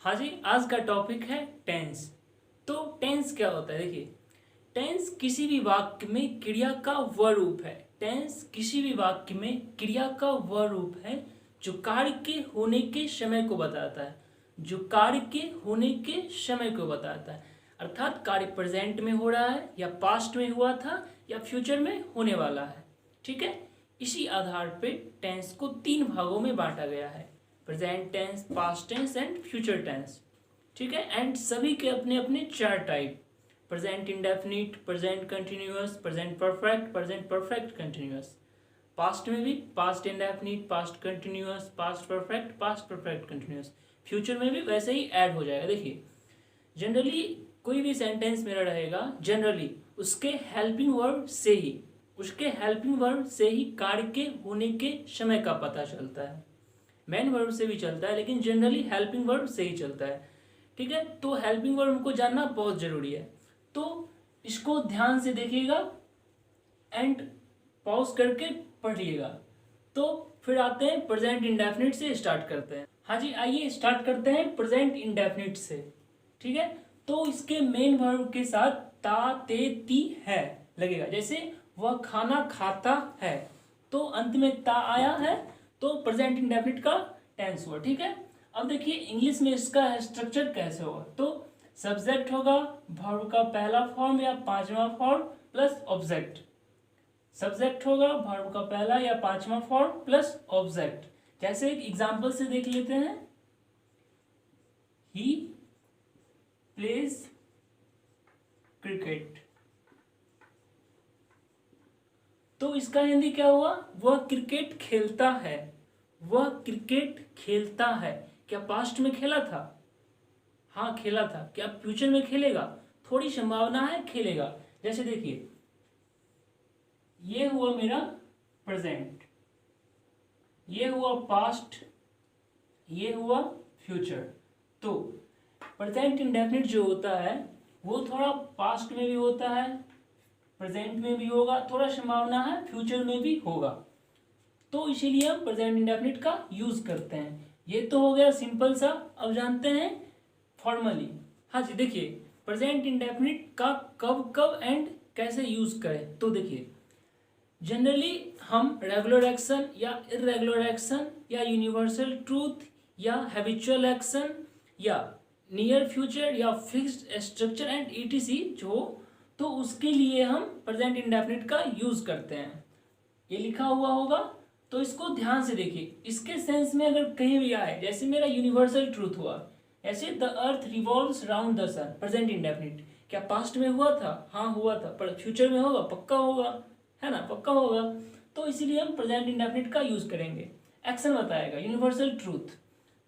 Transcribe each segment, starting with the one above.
हाँ जी, आज का टॉपिक है टेंस। तो टेंस क्या होता है? देखिए, टेंस किसी भी वाक्य में क्रिया का वह रूप है। टेंस किसी भी वाक्य में क्रिया का वह रूप है जो कार्य के होने के समय को बताता है। जो कार्य के होने के समय को बताता है, अर्थात कार्य प्रेजेंट में हो रहा है या पास्ट में हुआ था या फ्यूचर में होने वाला है। ठीक है, इसी आधार पे टेंस को तीन भागों में बांटा गया है: present tense, past tense and future tense. ठीक है, एंड सभी के अपने अपने चार type: present indefinite, present continuous, present perfect, present perfect continuous. Past में भी past indefinite, past continuous, past perfect, past perfect continuous. Future में भी वैसे ही ऐड हो जाएगा। देखिए, जनरली कोई भी सेंटेंस मेरा रहेगा, जनरली उसके हेल्पिंग वर्ब से ही कार्य के होने के समय का पता चलता है। मेन वर्ब से भी चलता है, लेकिन जनरली हेल्पिंग वर्ब से ही चलता है। ठीक है, तो हेल्पिंग वर्ब हमको जानना बहुत जरूरी है। तो इसको ध्यान से देखिएगा एंड पॉज करके पढ़िएगा। तो फिर आते हैं प्रेजेंट इंडेफिनिट से, स्टार्ट करते हैं। हाँ जी, आइए स्टार्ट करते हैं प्रेजेंट इंडेफिनिट से। ठीक है, तो इसके मेन वर्ब के साथ ता ते ती है लगेगा। जैसे वह खाना खाता है, तो अंत में ता आया है, तो प्रेजेंट इंडेफिनिट का टेंस हुआ। ठीक है, अब देखिए इंग्लिश में इसका स्ट्रक्चर कैसे होगा। तो सब्जेक्ट होगा, वर्ब का पहला फॉर्म या पांचवा फॉर्म प्लस ऑब्जेक्ट। सब्जेक्ट होगा, वर्ब का पहला या पांचवा फॉर्म प्लस ऑब्जेक्ट। जैसे एक एग्जांपल से देख लेते हैं, ही प्लेज क्रिकेट। तो इसका हिंदी क्या हुआ? वह क्रिकेट खेलता है। वह क्रिकेट खेलता है। क्या पास्ट में खेला था? हाँ खेला था। क्या फ्यूचर में खेलेगा? थोड़ी संभावना है खेलेगा। जैसे देखिए, ये हुआ मेरा प्रेजेंट, ये हुआ पास्ट, ये हुआ फ्यूचर। तो प्रेजेंट इंडेफिनिट जो होता है वो थोड़ा पास्ट में भी होता है, प्रेजेंट में भी होगा, थोड़ा संभावना है फ्यूचर में भी होगा। तो इसीलिए हम प्रेजेंट इंडेफिनिट का यूज करते हैं। ये तो हो गया सिंपल सा। अब जानते हैं फॉर्मली। हाँ जी, देखिए प्रेजेंट इंडेफिनिट का कब कब एंड कैसे यूज करें। तो देखिए, जनरली हम रेगुलर एक्शन या इरेगुलर एक्शन या यूनिवर्सल ट्रूथ या हैबिचुअल एक्शन या नियर फ्यूचर या फिक्स्ड स्ट्रक्चर एंड ईटीसी जो, तो उसके लिए हम प्रेजेंट इंडेफिनिट का यूज करते हैं। ये लिखा हुआ होगा, तो इसको ध्यान से देखिए। इसके सेंस में अगर कहीं भी आए, जैसे मेरा यूनिवर्सल ट्रूथ हुआ, ऐसे the earth revolves round the sun, present indefinite. क्या पास्ट में हुआ था? हाँ हुआ था। पर फ्यूचर में होगा? पक्का होगा, है ना, पक्का होगा। तो इसीलिए हम प्रेजेंट इंडेफिनिट का यूज करेंगे। एक्शन बताएगा यूनिवर्सल ट्रूथ,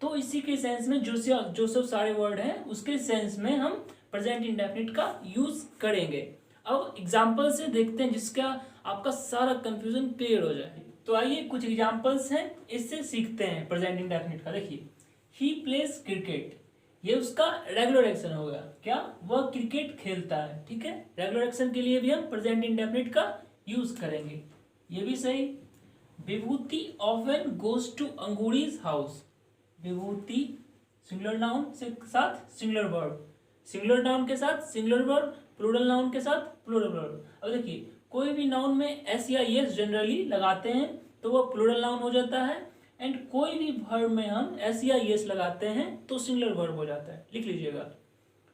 तो इसी के सेंस में जो सब सारे वर्ड हैं उसके सेंस में हम प्रेजेंट इंडेफिनिट का यूज करेंगे। अब एग्जाम्पल से देखते हैं जिसका आपका सारा कंफ्यूजन क्लियर हो जाए। तो आइए कुछ एग्जाम्पल्स हैं, इससे सीखते हैं प्रेजेंट इंडेफिनिट का। देखिए, ही प्लेज क्रिकेट, ये उसका रेगुलर एक्शन होगा। क्या? वह क्रिकेट खेलता है। ठीक है, रेगुलर एक्शन के लिए भी हम प्रेजेंट इंडेफिनिट का यूज करेंगे। ये भी सही। Vibhuti often goes to Angoori's house. Vibhuti singular noun के साथ सिंगुलर वर्ब, सिंगुलर नाउन के साथ सिंगुलर वर्ब, प्लूरल नाउन के साथ प्लूरल वर्ब। अब देखिए, कोई भी नाउन में एस या एस जनरली लगाते हैं तो वो प्लूरल नाउन हो जाता है, एंड कोई भी वर्ब में हम एस या एस लगाते हैं तो सिंगुलर वर्ब हो जाता है। लिख लीजिएगा।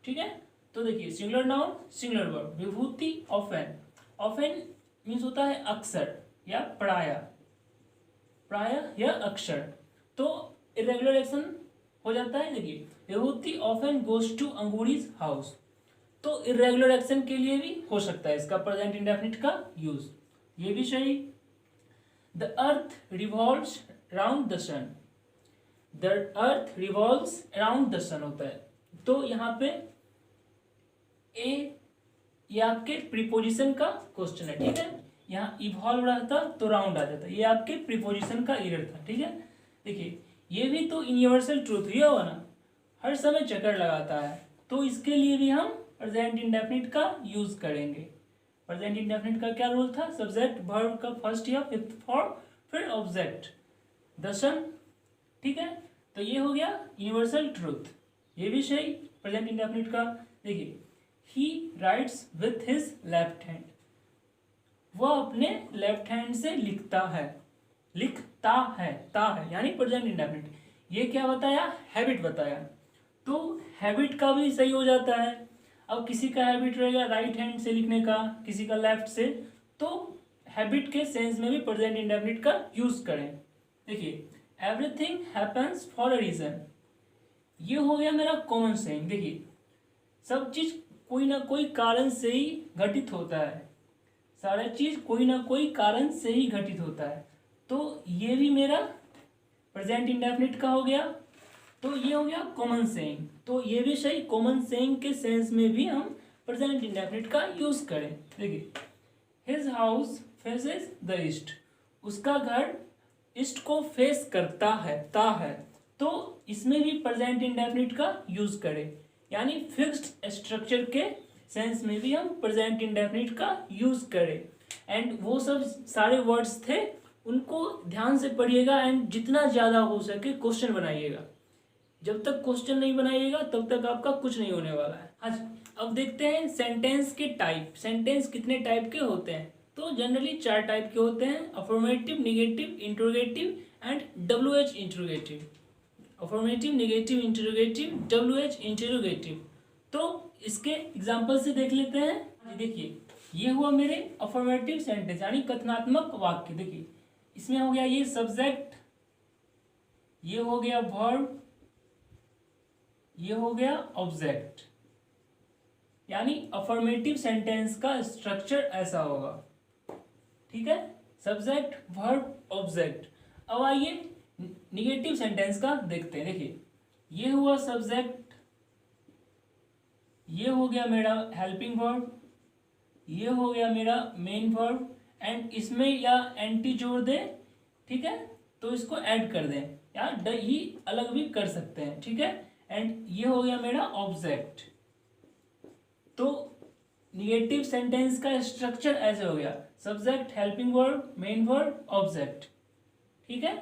ठीक है, तो देखिए सिंगुलर नाउन सिंगुलर वर्ब। विभूति ऑफन, ऑफन मीन्स होता है अक्सर या प्राय, प्राय या अक्षर। तो इरेगुलर एक्शन हो जाता है। देखिए, विभूति often goes to Angoori's house, तो इरेगुलर एक्शन के लिए भी हो सकता है इसका प्रेजेंट इंडेफिनिट का यूज। ये भी सही। The earth revolves around the sun, the earth revolves around the sun होता है। तो यहाँ पे ये आपके प्रीपोजिशन का क्वेश्चन है। ठीक है, यहाँ इवॉल्व रहता तो राउंड आ जाता, ये आपके प्रीपोजिशन का एरर था। ठीक है, देखिए ये भी तो यूनिवर्सल ट्रूथ ही होगा ना, हर समय चक्कर लगाता है। तो इसके लिए भी हम प्रेजेंट इंडेफिनिट का यूज करेंगे। प्रेजेंट इंडेफिनिट का क्या रूल था? सब्जेक्ट वर्ब का फर्स्ट या फिफ्थ फॉर्म, फिर ऑब्जेक्ट, द सन। ठीक है, तो ये हो गया यूनिवर्सल ट्रूथ। ये भी सही प्रेजेंट इंडेफिनिट का। देखिए ही rights with his left hand, वह अपने लेफ्ट हैंड से लिखता है, लिखता है, ता है यानी प्रेजेंट इंडेफिनिट। ये क्या बताया, हैबिट बताया, तो हैबिट का भी सही हो जाता है। अब किसी का हैबिट रहेगा राइट हैंड से लिखने का, किसी का लेफ्ट से, तो हैबिट के सेंस में भी प्रेजेंट इंडेफिनिट का यूज करें। देखिए everything happens for a reason, ये हो गया मेरा कॉमन सेइंग। देखिए सब चीज कोई ना कोई कारण से ही घटित होता है, सारा चीज कोई ना कोई कारण से ही घटित होता है, तो ये भी मेरा प्रेजेंट इंडेफिनिट का हो गया। तो ये हो गया कॉमन सेइंग, तो ये भी सही, कॉमन सेइंग के सेंस में भी हम प्रेजेंट इंडेफिनिट का यूज करें। देखिए his house faces the east, उसका घर ईस्ट को फेस करता है, ता है, तो इसमें भी प्रेजेंट इंडेफिनिट का यूज करें, यानी फिक्स्ड स्ट्रक्चर के सेंस में भी हम प्रेजेंट इंडेफिनिट का यूज करें। एंड वो सब सारे वर्ड्स थे, उनको ध्यान से पढ़िएगा एंड जितना ज़्यादा हो सके क्वेश्चन बनाइएगा। जब तक क्वेश्चन नहीं बनाइएगा तब तक आपका कुछ नहीं होने वाला है। आज अब देखते हैं सेंटेंस के टाइप, सेंटेंस कितने टाइप के होते हैं। तो जनरली 4 टाइप के होते हैं, affirmative, negative, interrogative and WH interrogative. Affirmative, negative, interrogative, WH interrogative. तो इसके एग्जाम्पल से देख लेते हैं। देखिए ये हुआ मेरे अफर्मेटिव सेंटेंस यानी कथनात्मक वाक्य। देखिए इसमें हो गया ये सब्जेक्ट, ये हो गया वर्ब, ये हो गया ऑब्जेक्ट, यानी अफर्मेटिव सेंटेंस का स्ट्रक्चर ऐसा होगा। ठीक है, सब्जेक्ट, वर्ब, ऑब्जेक्ट। अब आइए निगेटिव सेंटेंस का देखते हैं। देखिए ये हुआ सब्जेक्ट, ये हो गया मेरा हेल्पिंग वर्ब, ये हो गया मेरा मेन वर्ब, एंड इसमें या एंटी जोड़ दें, ठीक है, तो इसको ऐड कर दें या ड ही अलग भी कर सकते हैं। ठीक है, एंड ये हो गया मेरा ऑब्जेक्ट। तो निगेटिव सेंटेंस का स्ट्रक्चर ऐसे हो गया, subject, helping verb, main verb, object. ठीक है,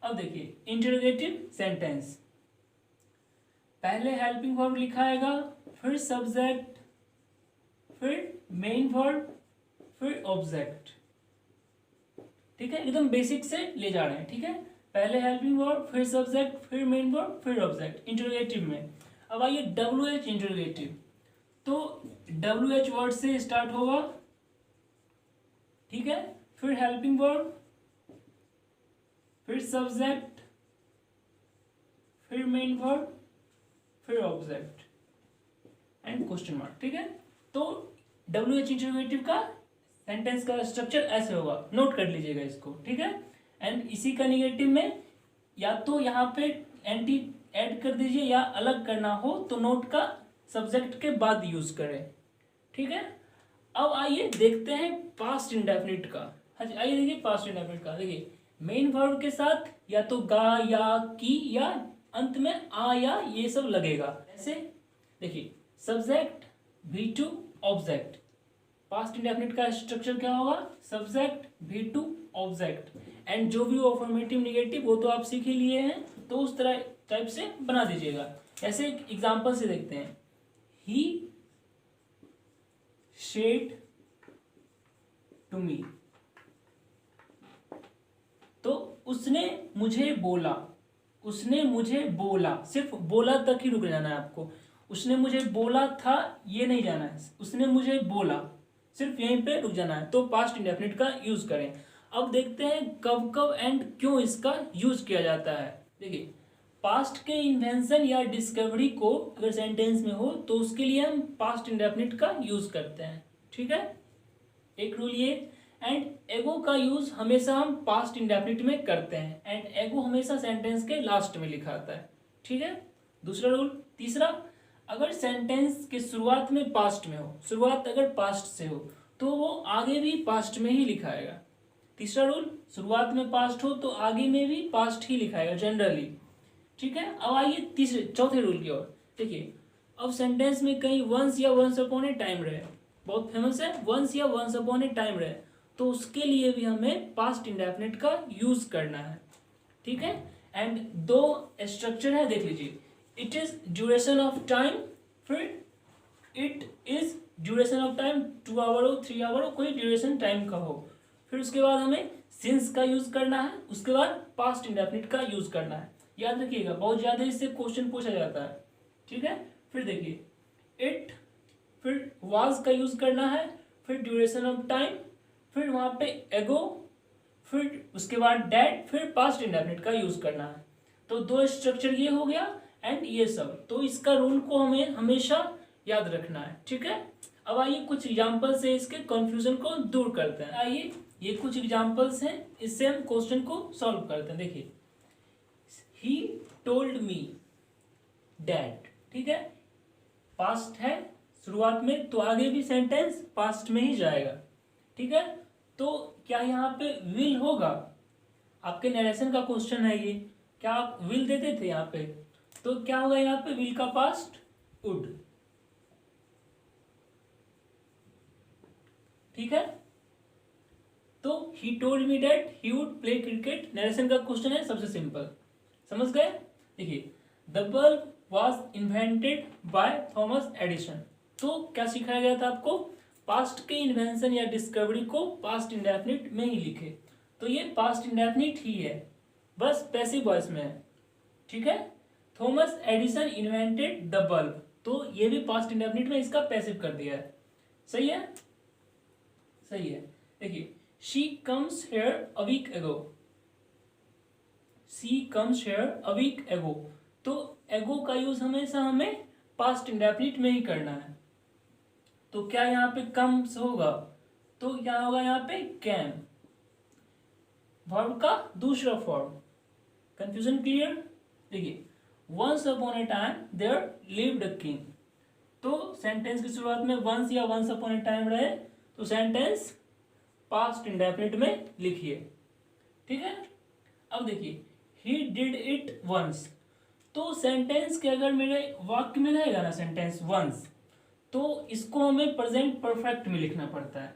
अब देखिए इंटरोगेटिव सेंटेंस, पहले हेल्पिंग वर्ब लिखाएगा, फिर सब्जेक्ट, फिर मेन वर्ब, फिर ऑब्जेक्ट। ठीक है, एकदम बेसिक से ले जा रहे हैं। ठीक है, पहले हेल्पिंग वर्ब, फिर सब्जेक्ट, फिर मेन वर्ब, फिर ऑब्जेक्ट इंटरोगेटिव में। अब आइए WH इंटरोगेटिव, तो WH वर्ड से स्टार्ट होगा। ठीक है, फिर हेल्पिंग वर्ब, फिर सब्जेक्ट, फिर मेन वर्ब, फिर ऑब्जेक्ट एंड क्वेश्चन मार्क। ठीक है, तो WH इंटरोगेटिव का सेंटेंस का स्ट्रक्चर ऐसे होगा, नोट कर लीजिएगा इसको। ठीक है, एंड इसी का निगेटिव में या तो यहाँ पे एंटी ऐड कर दीजिए, या अलग करना हो तो नोट का सब्जेक्ट के बाद यूज करें। ठीक है, अब आइए देखते हैं पास्ट इंडेफिनिट का। हाँ जी, आइए देखिए पास्ट इंडेफिनिट का। देखिए मेन वर्ब के साथ या तो गा या की या अंत में आ या ये सब लगेगा। ऐसे देखिए subject, V2, object. Past indefinite का स्ट्रक्चर क्या होगा, सब्जेक्ट, V2, ऑब्जेक्ट, एंड जो भी अफर्मेटिव निगेटिव वो तो आप सीख ही लिए हैं, तो उस तरह टाइप से बना दीजिएगा। ऐसे एक एग्जांपल से देखते हैं, ही शेड टू मी, तो उसने मुझे बोला, उसने मुझे बोला, सिर्फ बोला तक ही रुक जाना है आपको। उसने मुझे बोला था ये नहीं जाना है, उसने मुझे बोला, सिर्फ यहीं पे रुक जाना है। तो पास्ट इंडेफिनिट का यूज करें। अब देखते हैं कब कब एंड क्यों इसका यूज किया जाता है। देखिए पास्ट के इन्वेंशन या डिस्कवरी को अगर सेंटेंस में हो तो उसके लिए हम पास्ट इंडेफिनिट का यूज करते हैं। ठीक है, एक रूल ये। एंड एगो का यूज हमेशा हम पास्ट इंडेफिनिट में करते हैं, एंड एगो हमेशा सेंटेंस के लास्ट में लिखा आता है। ठीक है, दूसरा रूल। तीसरा, अगर सेंटेंस के शुरुआत में पास्ट में हो, शुरुआत अगर पास्ट से हो तो वो आगे भी पास्ट में ही लिखाएगा। तीसरा रूल, शुरुआत में पास्ट हो तो आगे में भी पास्ट ही लिखाएगा जनरली। ठीक है, अब आइए चौथे रूल की ओर। देखिए अब सेंटेंस में कहीं वंस या वंस अपॉन ए टाइम रहे, बहुत फेमस है, वंस या वंस अपॉन ए टाइम रहे, तो उसके लिए भी हमें पास्ट इंडेफिनिट का यूज करना है। ठीक है, एंड दो स्ट्रक्चर है देख लीजिए, it is duration of time, फिर it is duration of time 2 hour हो 3 आवर हो, कोई ड्यूरेशन टाइम का हो। फिर उसके बाद हमें सिंस का यूज करना है, उसके बाद पास्ट इंडेफिनिट का यूज करना है। याद रखिएगा बहुत ज्यादा इससे क्वेश्चन पूछा जाता है, ठीक है। फिर देखिए इट, फिर वाज का यूज करना है, फिर ड्यूरेशन ऑफ टाइम, फिर वहां पे एगो, फिर उसके बाद डेट, फिर पास्ट इंडेफिनिट का यूज करना है। तो दो स्ट्रक्चर ये हो गया एंड ये सब। तो इसका रूल को हमें हमेशा याद रखना है, ठीक है। अब आइए कुछ एग्जांपल से इसके कंफ्यूजन को दूर करते हैं। आइए ये कुछ एग्जांपल्स हैं, इससे हम क्वेश्चन को सॉल्व करते हैं। देखिए ही टोल्ड मी डैट, ठीक है, पास्ट है शुरुआत में, तो आगे भी सेंटेंस पास्ट में ही जाएगा, ठीक है। तो क्या यहाँ पे विल होगा? आपके नरेशन का क्वेश्चन है ये, क्या आप विल देते थे यहाँ पे? तो क्या होगा यहाँ पे? विल का पास्ट वुड, ठीक है। तो he told me that he would play cricket, narration का क्वेश्चन है, सबसे सिंपल, समझ गए। देखिए the bulb was invented by Thomas Edison. तो क्या सिखाया गया था आपको? पास्ट के इन्वेंशन या डिस्कवरी को पास्ट इंडेफिनिट में ही लिखे। तो ये पास्ट इंडेफिनिट ही है, बस पैसिव वॉइस में है, ठीक है। Thomas Edison invented the bulb, तो ये भी पास्ट इंडेफिनिट में इसका पैसिव कर दिया है, सही है, सही है। देखिए she comes here a week ago, she comes here a week ago, तो एगो का यूज हमेशा हमें पास्ट इंडेफिनिट में ही करना है। तो क्या यहाँ पे कम्स होगा? तो क्या होगा यहाँ पे? कैम, वर्ब का दूसरा फॉर्म। Confusion clear? देखिए once upon a time there lived a king, तो सेंटेंस की शुरुआत में वंस या वंस अपॉन ए टाइम रहे तो सेंटेंस पास्ट इंडेफिनिट में लिखिए, ठीक है। अब देखिए ही डिड इट वंस, तो सेंटेंस के अगर मेरे वाक्य में रहेगा ना सेंटेंस वंस, तो इसको हमें प्रेजेंट परफेक्ट में लिखना पड़ता है,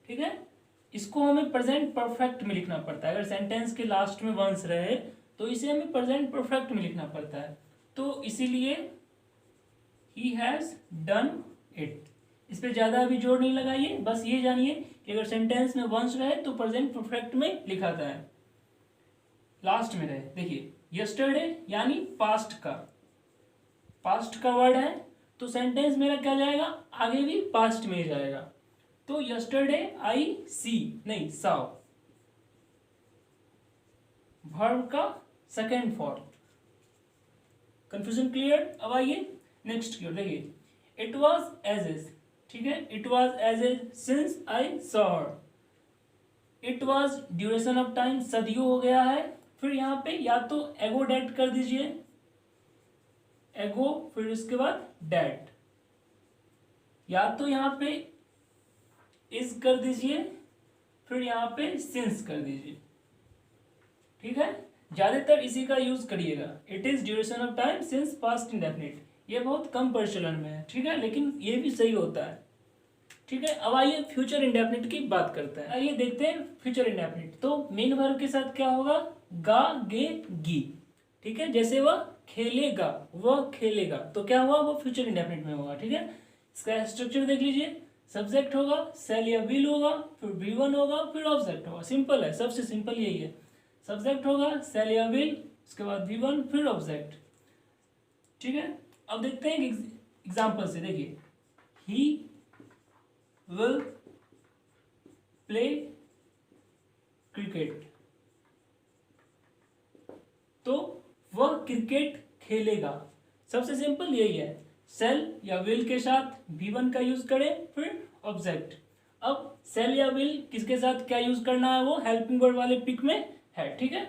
ठीक है। इसको हमें प्रेजेंट परफेक्ट में लिखना पड़ता है। अगर सेंटेंस के लास्ट में वंस रहे तो इसे हमें प्रेजेंट परफेक्ट में लिखना पड़ता है। तो इसीलिए ही हैज डन इट, इस पर ज्यादा अभी जोर नहीं लगाइए, बस ये जानिए कि अगर सेंटेंस में वंस रहे तो प्रेजेंट परफेक्ट में लिखा था है, लास्ट में रहे। देखिए यस्टरडे यानी पास्ट का वर्ड है, तो सेंटेंस मेरा क्या जाएगा? आगे भी पास्ट में ही जाएगा। तो यस्टरडे आई सी नहीं saw, वर्ब का सेकेंड फॉर्म। Confusion clear? अब आइए नेक्स्ट की ओर। देखिए इट वॉज एज इज, ठीक है, it was as is since I saw her, it was duration of time सदियों हो गया है। फिर यहाँ पे या तो एगो डेट कर दीजिए, एगो, फिर उसके बाद डेट, या तो यहाँ पे इज कर दीजिए, फिर यहाँ पे सिंस कर दीजिए, ठीक है। ज्यादातर इसी का यूज करिएगा, it is duration of time since past indefinite, ये बहुत कम प्रचलन में है, ठीक है, लेकिन ये भी सही होता है, ठीक है। अब आइए फ्यूचर इंडेफिनिट की बात करते हैं। आइए देखते हैं फ्यूचर इंडेफिनिट। तो मेन वर्ब के साथ क्या होगा? गा गे गी, ठीक है। जैसे वह खेलेगा, वह खेलेगा, तो क्या हुआ? वो फ्यूचर इंडेफिनिट में होगा, ठीक है। इसका स्ट्रक्चर देख लीजिए, सब्जेक्ट होगा, सेल या विल होगा, फिर V1 होगा, फिर ऑब्जेक्ट होगा। सिंपल है, सबसे सिंपल यही है। सब्जेक्ट होगा, सेल या विल, उसके बाद V1, फिर ऑब्जेक्ट, ठीक है। अब देखते हैं एग्जाम्पल से। देखिए ही विल प्ले क्रिकेट, तो वह क्रिकेट खेलेगा। सबसे सिंपल यही है, सेल या विल के साथ V1 का यूज करें, फिर ऑब्जेक्ट। अब सेल या विल किसके साथ क्या यूज करना है, वो हेल्पिंग वर्ड वाले पिक में है, ठीक है।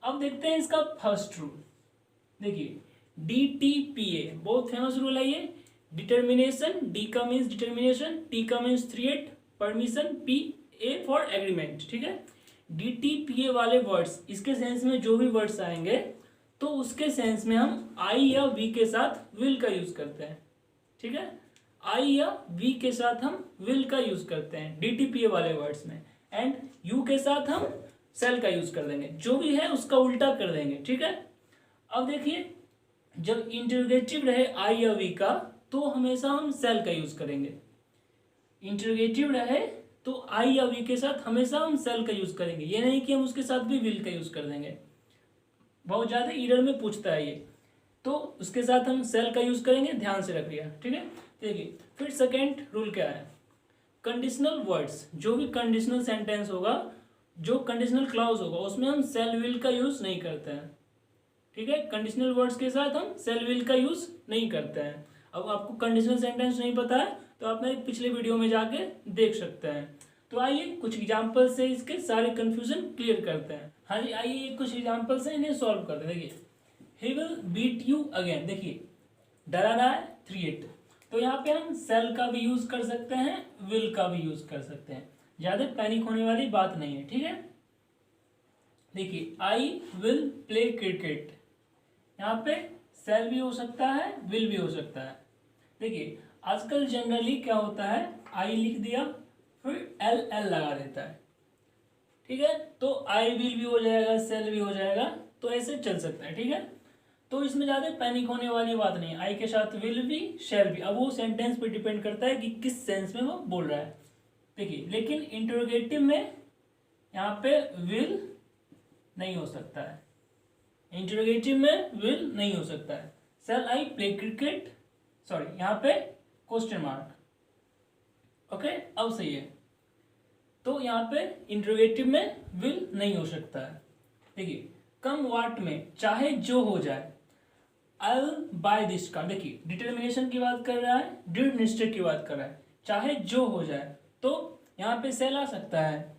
अब देखते हैं इसका फर्स्ट रूल। देखिए DTPA बहुत फेमस रूल है ये, डिटर्मिनेशन, D का मीन्स डिटर्मिनेशन, T का means threat, permission, PA for agreement, ठीक है। DTPA वाले वर्ड्स, इसके सेंस में जो भी वर्ड्स आएंगे तो उसके सेंस में हम I या V के साथ विल का यूज करते हैं, ठीक है। I या V के साथ हम विल का यूज करते हैं DTPA वाले वर्ड्स में, एंड U के साथ हम सेल का यूज कर देंगे, जो भी है उसका उल्टा कर देंगे, ठीक है। अब देखिए, जब इंटरोगेटिव रहे आई या वी का तो हमेशा हम सेल का यूज करेंगे। इंटरोगेटिव रहे तो आई या वी के साथ हमेशा हम सेल का यूज करेंगे, ये नहीं कि हम उसके साथ भी विल का यूज कर देंगे। बहुत ज्यादा ईरर में पूछता है ये, तो उसके साथ हम सेल का यूज करेंगे, ध्यान से रखिएगा, ठीक है। देखिए फिर सेकेंड रूल क्या है, कंडीशनल वर्ड्स, जो भी कंडीशनल सेंटेंस होगा, जो कंडीशनल क्लॉज होगा, उसमें हम सेल विल का यूज नहीं करते हैं, ठीक है। कंडीशनल वर्ड्स के साथ हम सेल विल का यूज नहीं करते हैं। अब आपको कंडीशनल सेंटेंस नहीं पता है तो आप मेरे पिछले वीडियो में जाके देख सकते हैं। तो आइए कुछ एग्जाम्पल से इसके सारे कंफ्यूजन क्लियर करते हैं। हाँ जी, आइए कुछ एग्जाम्पल से इन्हें सॉल्व करते हैं। देखिए, he will beat you again, देखिए डरा रहा है, थ्रेट, तो यहाँ पे हम सेल का भी यूज कर सकते हैं, विल का भी यूज कर सकते हैं, ज्यादा पैनिक होने वाली बात नहीं है, ठीक है। देखिए, आई विल प्ले क्रिकेट, यहाँ पे सेल भी हो सकता है, विल भी हो सकता है। देखिए आजकल जनरली क्या होता है, आई लिख दिया फिर एल एल लगा देता है, ठीक है, तो आई विल भी हो जाएगा, सेल भी हो जाएगा, तो ऐसे चल सकता है, ठीक है। तो इसमें ज़्यादा पैनिक होने वाली बात नहीं है, आई के साथ विल भी, शेल भी। अब वो सेंटेंस पे डिपेंड करता है कि किस सेंस में वो बोल रहा है। देखिए, लेकिन इंटरोगेटिव में यहाँ पे विल नहीं हो सकता है, इंटरोगेटिव में विल नहीं हो सकता है। Shall I play cricket, sorry यहाँ पे क्वेश्चन मार्क, ओके, अब सही है। तो यहाँ पे इंटरोगेटिव में विल नहीं हो सकता है। देखिए, कम वाट में, चाहे जो हो जाए, I will by this car, देखिए डिटर्मिनेशन की बात कर रहा है, डिड मिस्टेक की बात कर रहा है, चाहे जो हो जाए, तो यहाँ पे सेल आ सकता है,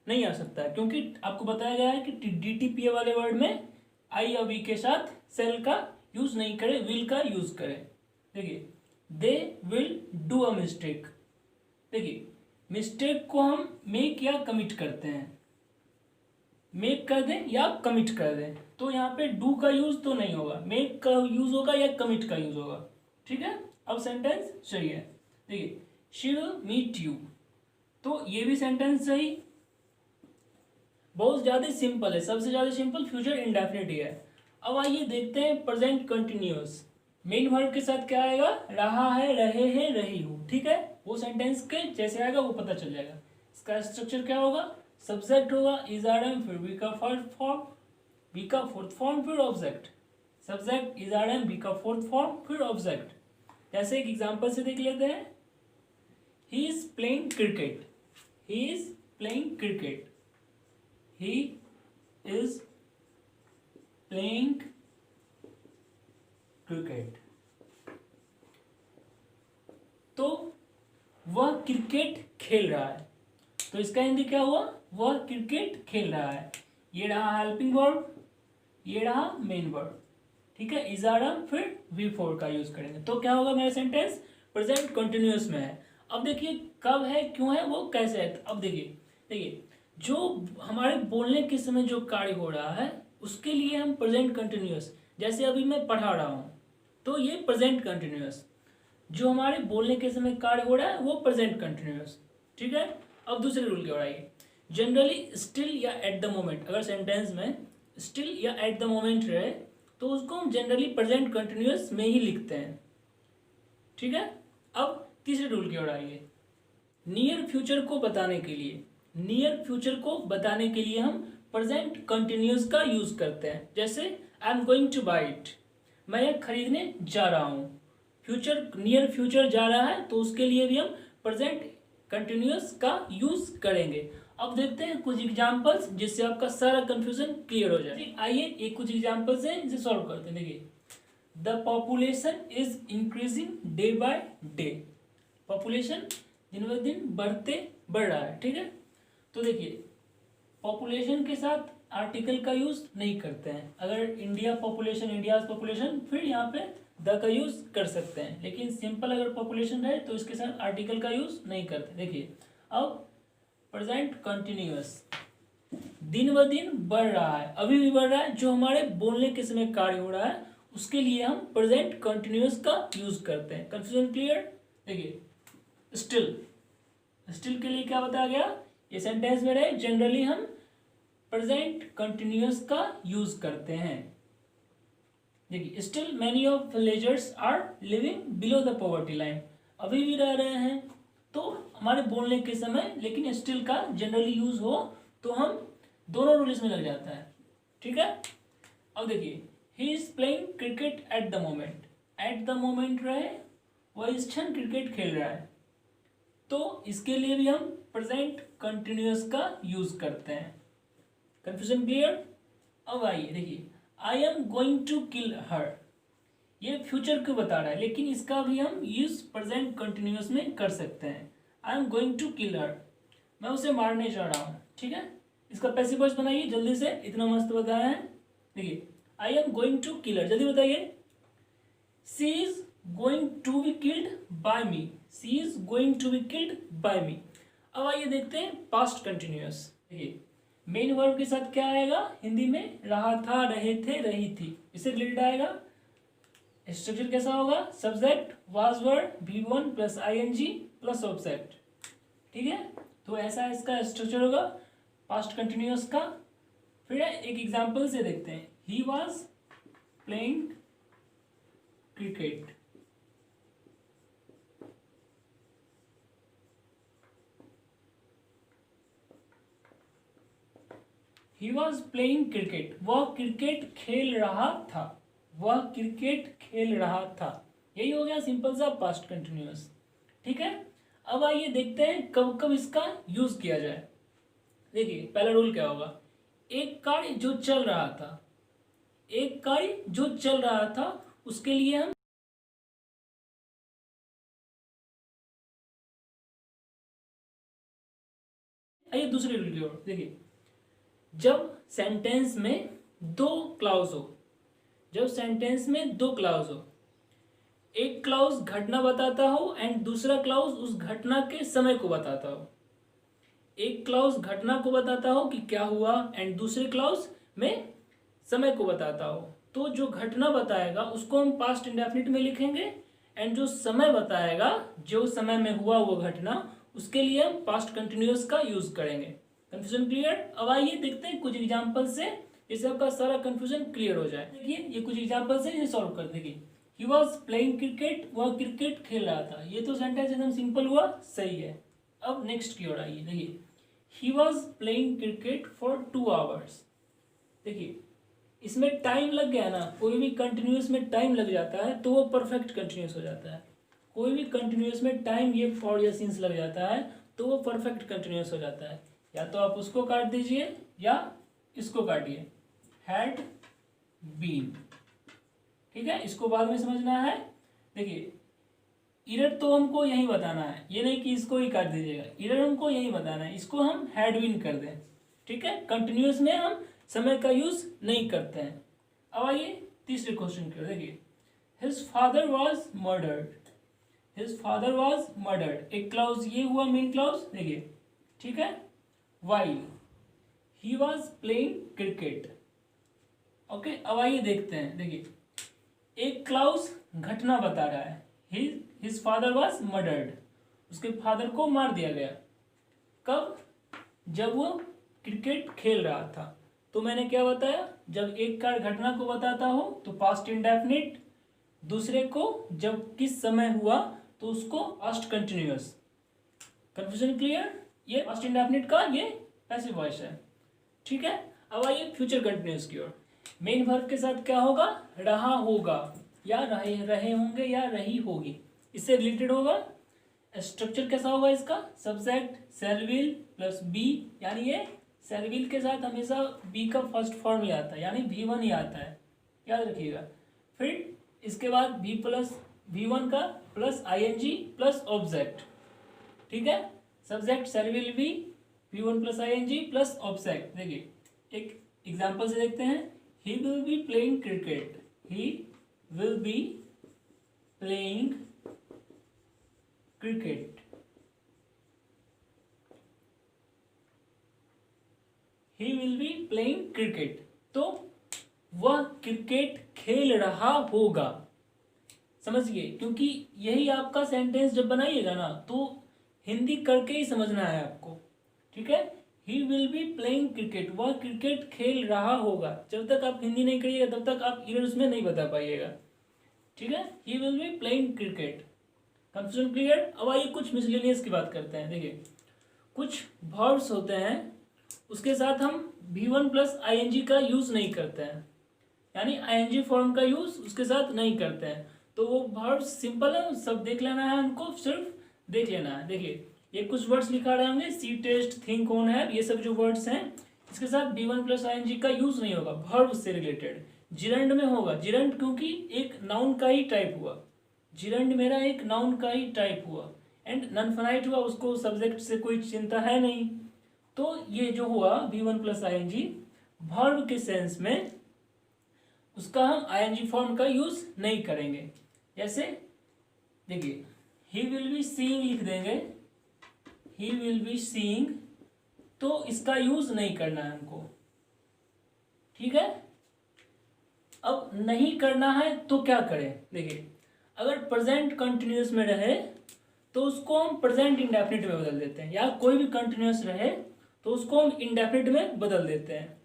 नहीं आ सकता है, क्योंकि आपको बताया गया है कि डीटीपीए वाले वर्ड में आई या वी के साथ सेल का यूज नहीं करे, विल का यूज करे। देखिए, they will do a mistake, देखिए मिस्टेक को हम मेक या कमिट करते हैं, मेक कर दें या कमिट कर दें, तो यहाँ पे डू का यूज तो नहीं होगा, मेक का यूज होगा या कमिट का यूज होगा, ठीक है। अब सेंटेंस सही है। देखिए, शी विल मीट यू, तो ये भी सेंटेंस सही, बहुत ज्यादा सिंपल है, सबसे ज्यादा सिंपल फ्यूचर इंडेफिनिट है। अब आइए देखते हैं प्रेजेंट कंटिन्यूअस, मेन वर्ब के साथ क्या आएगा, रहा है, रहे हैं, रही हूँ, ठीक है। वो सेंटेंस के जैसे आएगा वो पता चल जाएगा। इसका स्ट्रक्चर क्या होगा, सब्जेक्ट होगा, इज आर एम, फिर बी का फर्स्ट फॉर्म, बी का फोर्थ फॉर्म, फिर object, subject is are am, V का फोर्थ फॉर्म, फिर ऑब्जेक्ट। जैसे एक एग्जांपल से देख लेते हैं, he is playing cricket, he is playing cricket, he is playing cricket, तो वह क्रिकेट खेल रहा है, तो इसका हिंदी क्या हुआ, वह क्रिकेट खेल रहा है। ये रहा हेल्पिंग वर्ब, ये रहा मेन वर्ब, ठीक है। इज आर एम, फिर वी फोर का यूज करेंगे, तो क्या होगा, मेरा सेंटेंस प्रेजेंट कंटिन्यूअस में है। अब देखिए कब है, क्यों है, वो कैसे है। अब देखिए, देखिए जो हमारे बोलने के समय जो कार्य हो रहा है उसके लिए हम प्रेजेंट कंटिन्यूअस, जैसे अभी मैं पढ़ा रहा हूँ तो ये प्रेजेंट कंटिन्यूअस, जो हमारे बोलने के समय कार्य हो रहा है वो प्रेजेंट कंटिन्यूअस, ठीक है। अब दूसरे रूल की ओर आइए, जनरली स्टिल या एट द मोमेंट, अगर सेंटेंस में स्टिल या एट द मोमेंट रहे तो उसको हम जनरली प्रेजेंट कंटिन्यूअस में ही लिखते हैं, ठीक है। अब तीसरे रूल की ओर आइए, नियर फ्यूचर को बताने के लिए, नियर फ्यूचर को बताने के लिए हम प्रेजेंट कंटिन्यूअस का यूज करते हैं। जैसे आई am going two by it, मैं यह खरीदने जा रहा हूँ, फ्यूचर, नियर फ्यूचर जा रहा है तो उसके लिए भी हम प्रेजेंट कंटिन्यूअस का यूज करेंगे। अब देखते हैं कुछ एग्जांपल्स जिससे आपका सारा कंफ्यूजन क्लियर हो जाए। आइए एक कुछ एग्जांपल्स हैं जिसे सॉल्व करते हैं। देखिए, the population is increasing day by day, population दिन ब दिन बढ़ रहा है, ठीक है। तो देखिए, पॉपुलेशन के साथ आर्टिकल का यूज नहीं करते हैं, अगर इंडिया पॉपुलेशन, इंडियाज पॉपुलेशन, फिर यहाँ पे द का यूज कर सकते हैं, लेकिन सिंपल अगर पॉपुलेशन रहे तो इसके साथ आर्टिकल का यूज नहीं करते। देखिए, अब प्रेजेंट कंटिन्यूअस, दिन ब दिन बढ़ रहा है, अभी भी बढ़ रहा है, जो हमारे बोलने के समय कार्य हो रहा है उसके लिए हम प्रेजेंट कंटिन्यूअस का यूज करते हैं। Confusion clear. देखिए, स्टिल, स्टिल के लिए क्या बताया गया, ये सेंटेंस में रहे, जनरली हम प्रेजेंट कंटिन्यूअस का यूज करते हैं। देखिए, still many of villagers are living below the poverty line, अभी भी रह रहे हैं। तो हमारे बोलने के समय लेकिन स्टिल का जनरली यूज हो तो हम दोनों रूल इसमें लग जाता है। ठीक है, अब देखिए, ही is playing cricket at the moment. At the moment रहे, वह इस क्षण क्रिकेट खेल रहा है, तो इसके लिए भी हम प्रेजेंट कंटिन्यूअस का यूज करते हैं। Confusion clear? अब आइए देखिए, I am going to kill her, ये फ्यूचर को बता रहा है लेकिन इसका भी हम यूज प्रेजेंट कंटिन्यूअस में कर सकते हैं। I am going to kill her, मैं उसे मारने जा रहा हूँ। ठीक है, इसका पैसिव वॉइस बनाइए जल्दी से, इतना मस्त बताया है। देखिए, I am going to kill her, जल्दी बताइए। She is going to be killed by me, she is going to be killed by me. अब आइए देखते हैं पास्ट कंटिन्यूअस। देखिए, मेन वर्ब के साथ क्या आएगा हिंदी में? रहा था, रहे थे, रही थी, इससे रिलेटेड आएगा। स्ट्रक्चर कैसा होगा? Subject, was word, V1 plus ING plus object. ठीक है, तो ऐसा इसका स्ट्रक्चर होगा पास्ट कंटिन्यूअस का। फिर एक एग्जांपल से देखते हैं, he was playing cricket. He was playing cricket, वह क्रिकेट खेल रहा था, वह क्रिकेट खेल रहा था। यही हो गया सिंपल सा पास्ट कंटिन्यूअस। ठीक है, अब आइए देखते हैं कब कब इसका यूज किया जाए। देखिए, पहला रूल क्या होगा? एक कार्य जो चल रहा था, एक कार्य जो चल रहा था उसके लिए हम आइए दूसरे रूल की ओर। देखिए, जब सेंटेंस में दो क्लाउज हो, जब सेंटेंस में दो क्लाउज हो, एक क्लाउज घटना बताता हो एंड दूसरा क्लाउज उस घटना के समय को बताता हो। एक क्लाउज घटना को बताता हो कि क्या हुआ एंड दूसरे क्लाउज में समय को बताता हो, तो जो घटना बताएगा उसको हम पास्ट इंडेफिनिट में लिखेंगे एंड जो समय बताएगा, जो समय में हुआ वो घटना, उसके लिए हम पास्ट कंटिन्यूअस का यूज करेंगे। Confusion clear? अब आइए देखते हैं कुछ एग्जांपल से, इससे आपका सारा कंफ्यूजन क्लियर हो जाए। देखिए, ये कुछ एग्जांपल से इसे सॉल्व कर देंगे। ही वॉज प्लेइंग क्रिकेट, वह क्रिकेट खेल रहा था, ये तो सेंटेंस एकदम सिंपल हुआ, सही है। अब नेक्स्ट की ओर आइए। देखिए, he was playing cricket for 2 hours. देखिए, इसमें टाइम लग गया ना, कोई भी कंटिन्यूअस में टाइम लग जाता है तो वो परफेक्ट कंटिन्यूअस हो जाता है। कोई भी कंटिन्यूअस में टाइम, ये फॉर या सिंस लग जाता है तो वो परफेक्ट कंटिन्यूअस हो जाता है। या तो आप उसको काट दीजिए या इसको काटिए, हैड बीन। ठीक है, इसको बाद में समझना है। देखिए, इरर तो हमको यही बताना है, ये नहीं कि इसको ही काट दीजिएगा, इरर हमको यही बताना है, इसको हम हैड बीन कर दें। ठीक है, कंटिन्यूअस में हम समय का यूज नहीं करते हैं। अब आइए तीसरे क्वेश्चन की ओर। देखिए, his father was murdered, his father was murdered, एक क्लाउज ये हुआ मेन क्लाउज। देखिए, ठीक है, while he was playing cricket. Okay, अब आइए देखते हैं। देखिए, एक क्लाउज घटना बता रहा है, हिज फादर वॉज मर्डर्ड, उसके फादर को मार दिया गया। कब? जब वो क्रिकेट खेल रहा था। तो मैंने क्या बताया, जब एक कार्य घटना को बताता हो तो पास्ट इंडेफिनिट, दूसरे को जब किस समय हुआ तो उसको पास्ट कंटिन्यूअस। Confusion clear? ये पास्ट इंडेफिनिट का ये पैसिव वॉइस है। ठीक है, अब आइए फ्यूचर कंटिन्यूअस की ओर। मेन वर्ब के साथ क्या होगा? रहा होगा या रहे होंगे या रही होगी, इससे रिलेटेड होगा। स्ट्रक्चर कैसा होगा इसका? Subject, shall will plus V, यानी ये शैल विल के साथ हमेशा बी का फर्स्ट फॉर्म ही आता है, यानी V1 ही आता है, याद रखिएगा। फिर इसके बाद V प्लस V1 का प्लस ING प्लस ऑब्जेक्ट। ठीक है, subject shall will be, V1 plus ING plus object. देखिए, एक एग्जाम्पल से देखते हैं। He will be playing cricket, he will be playing cricket, he will be playing cricket, तो वह क्रिकेट खेल रहा होगा। समझिए, क्योंकि यही आपका सेंटेंस जब बनाइएगा ना तो हिंदी करके ही समझना है आपको। ठीक है, he will be playing cricket, वह क्रिकेट खेल रहा होगा। जब तक आप हिंदी नहीं करिएगा तब तक आप इवन उसमें नहीं बता पाइएगा, ठीक है। He will be playing cricket, confusion clear. अब आइए कुछ मिसलेनियस की बात करते हैं। देखिए कुछ वर्ब्स होते हैं उसके साथ हम V1 प्लस ING का यूज़ नहीं करते हैं, यानी ING फॉर्म का यूज़ उसके साथ नहीं करते हैं। तो वो वर्ड्स सिंपल है, सब देख लेना है, उनको सिर्फ देख लेना है। देखिए ये कुछ वर्ड्स लिखा रहे होंगे, सी टेस्ट, थिंक ऑन, है, ये सब जो वर्ड्स हैं इसके साथ V1 प्लस ING का यूज़ नहीं होगा, वर्ब से रिलेटेड। जिरंड में होगा, जिरंड क्योंकि एक नाउन का ही टाइप हुआ, जिरंड मेरा एक नाउन का ही टाइप हुआ, एंड नॉन फाइनाइट हुआ, उसको सब्जेक्ट से कोई चिंता है नहीं। तो ये जो हुआ V1 प्लस ING वर्ब के सेंस में, उसका हम ING फॉर्म का यूज़ नहीं करेंगे। जैसे देखिए ही विल बी सीइंग लिख देंगे, ही विल बी सीइंग, तो इसका यूज़ नहीं करना है हमको, ठीक है। अब नहीं करना है तो क्या करें। देखिए अगर प्रेजेंट कंटिन्यूस में रहे तो उसको हम प्रेजेंट इंडेफिनिट में बदल देते हैं, या कोई भी कंटिन्यूस रहे तो उसको हम इंडेफिनिट में बदल देते हैं।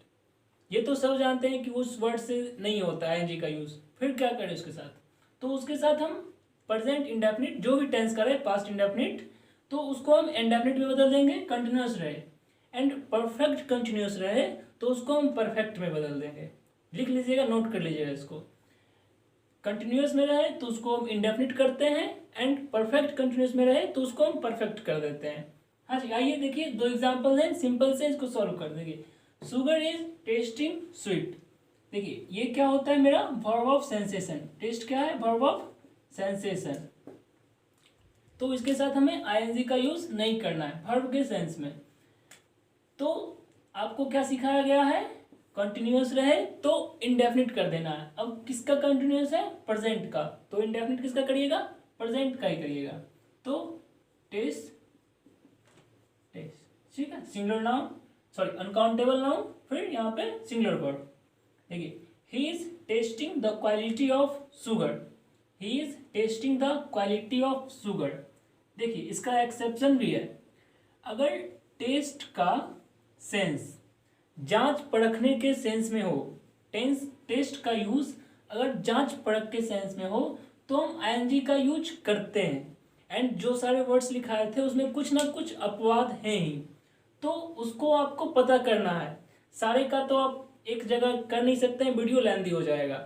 ये तो सब जानते हैं कि उस वर्ड से नहीं होता है ING का यूज़। फिर क्या करें उसके साथ, तो उसके साथ हम प्रेजेंट इंडेफिनिट जो भी टेंस करे, पास्ट इंडेफिनिट, तो उसको हम इंडेफिनिट में बदल देंगे, कंटिन्यूस रहे। एंड परफेक्ट कंटिन्यूस रहे तो उसको हम परफेक्ट में बदल देंगे। लिख लीजिएगा, नोट कर लीजिएगा इसको। कंटिन्यूस में रहे तो उसको हम इंडेफिनिट करते हैं, एंड परफेक्ट कंटिन्यूस में रहे तो उसको हम परफेक्ट कर देते हैं। हाँ जी, आइए देखिए दो एग्जाम्पल हैं सिंपल से, इसको सॉल्व कर देंगे। Sugar is testing sweet. देखिए ये क्या होता है मेरा, वर्ब ऑफ सेंसेशन। टेस्ट क्या है, वर्ब ऑफ सेंसेशन। तो इसके साथ हमें ING का यूज नहीं करना है वर्ब के सेंस में। तो आपको क्या सिखाया गया है, कंटिन्यूअस रहे तो इंडेफिनिट कर देना है। अब किसका कंटिन्यूअस है, प्रेजेंट का, तो इंडेफिनिट किसका करिएगा, प्रेजेंट का ही करिएगा। तो टेस्ट, टेस्ट, ठीक है, singular noun, sorry uncountable noun, फिर यहाँ पे सिंगुलर वर्ब। देखिए he is testing the quality of sugar, he is testing the quality of sugar. देखिए इसका एक्सेप्शन भी है, अगर टेस्ट का सेंस जांच परखने के सेंस में हो, टेस्ट का यूज अगर जांच परख के सेंस में हो तो हम ING का यूज करते हैं। एंड जो सारे वर्ड्स लिखाए थे उसमें कुछ ना कुछ अपवाद हैं ही, तो उसको आपको पता करना है। सारे का तो आप एक जगह कर नहीं सकते हैं, वीडियो लेंथी हो जाएगा,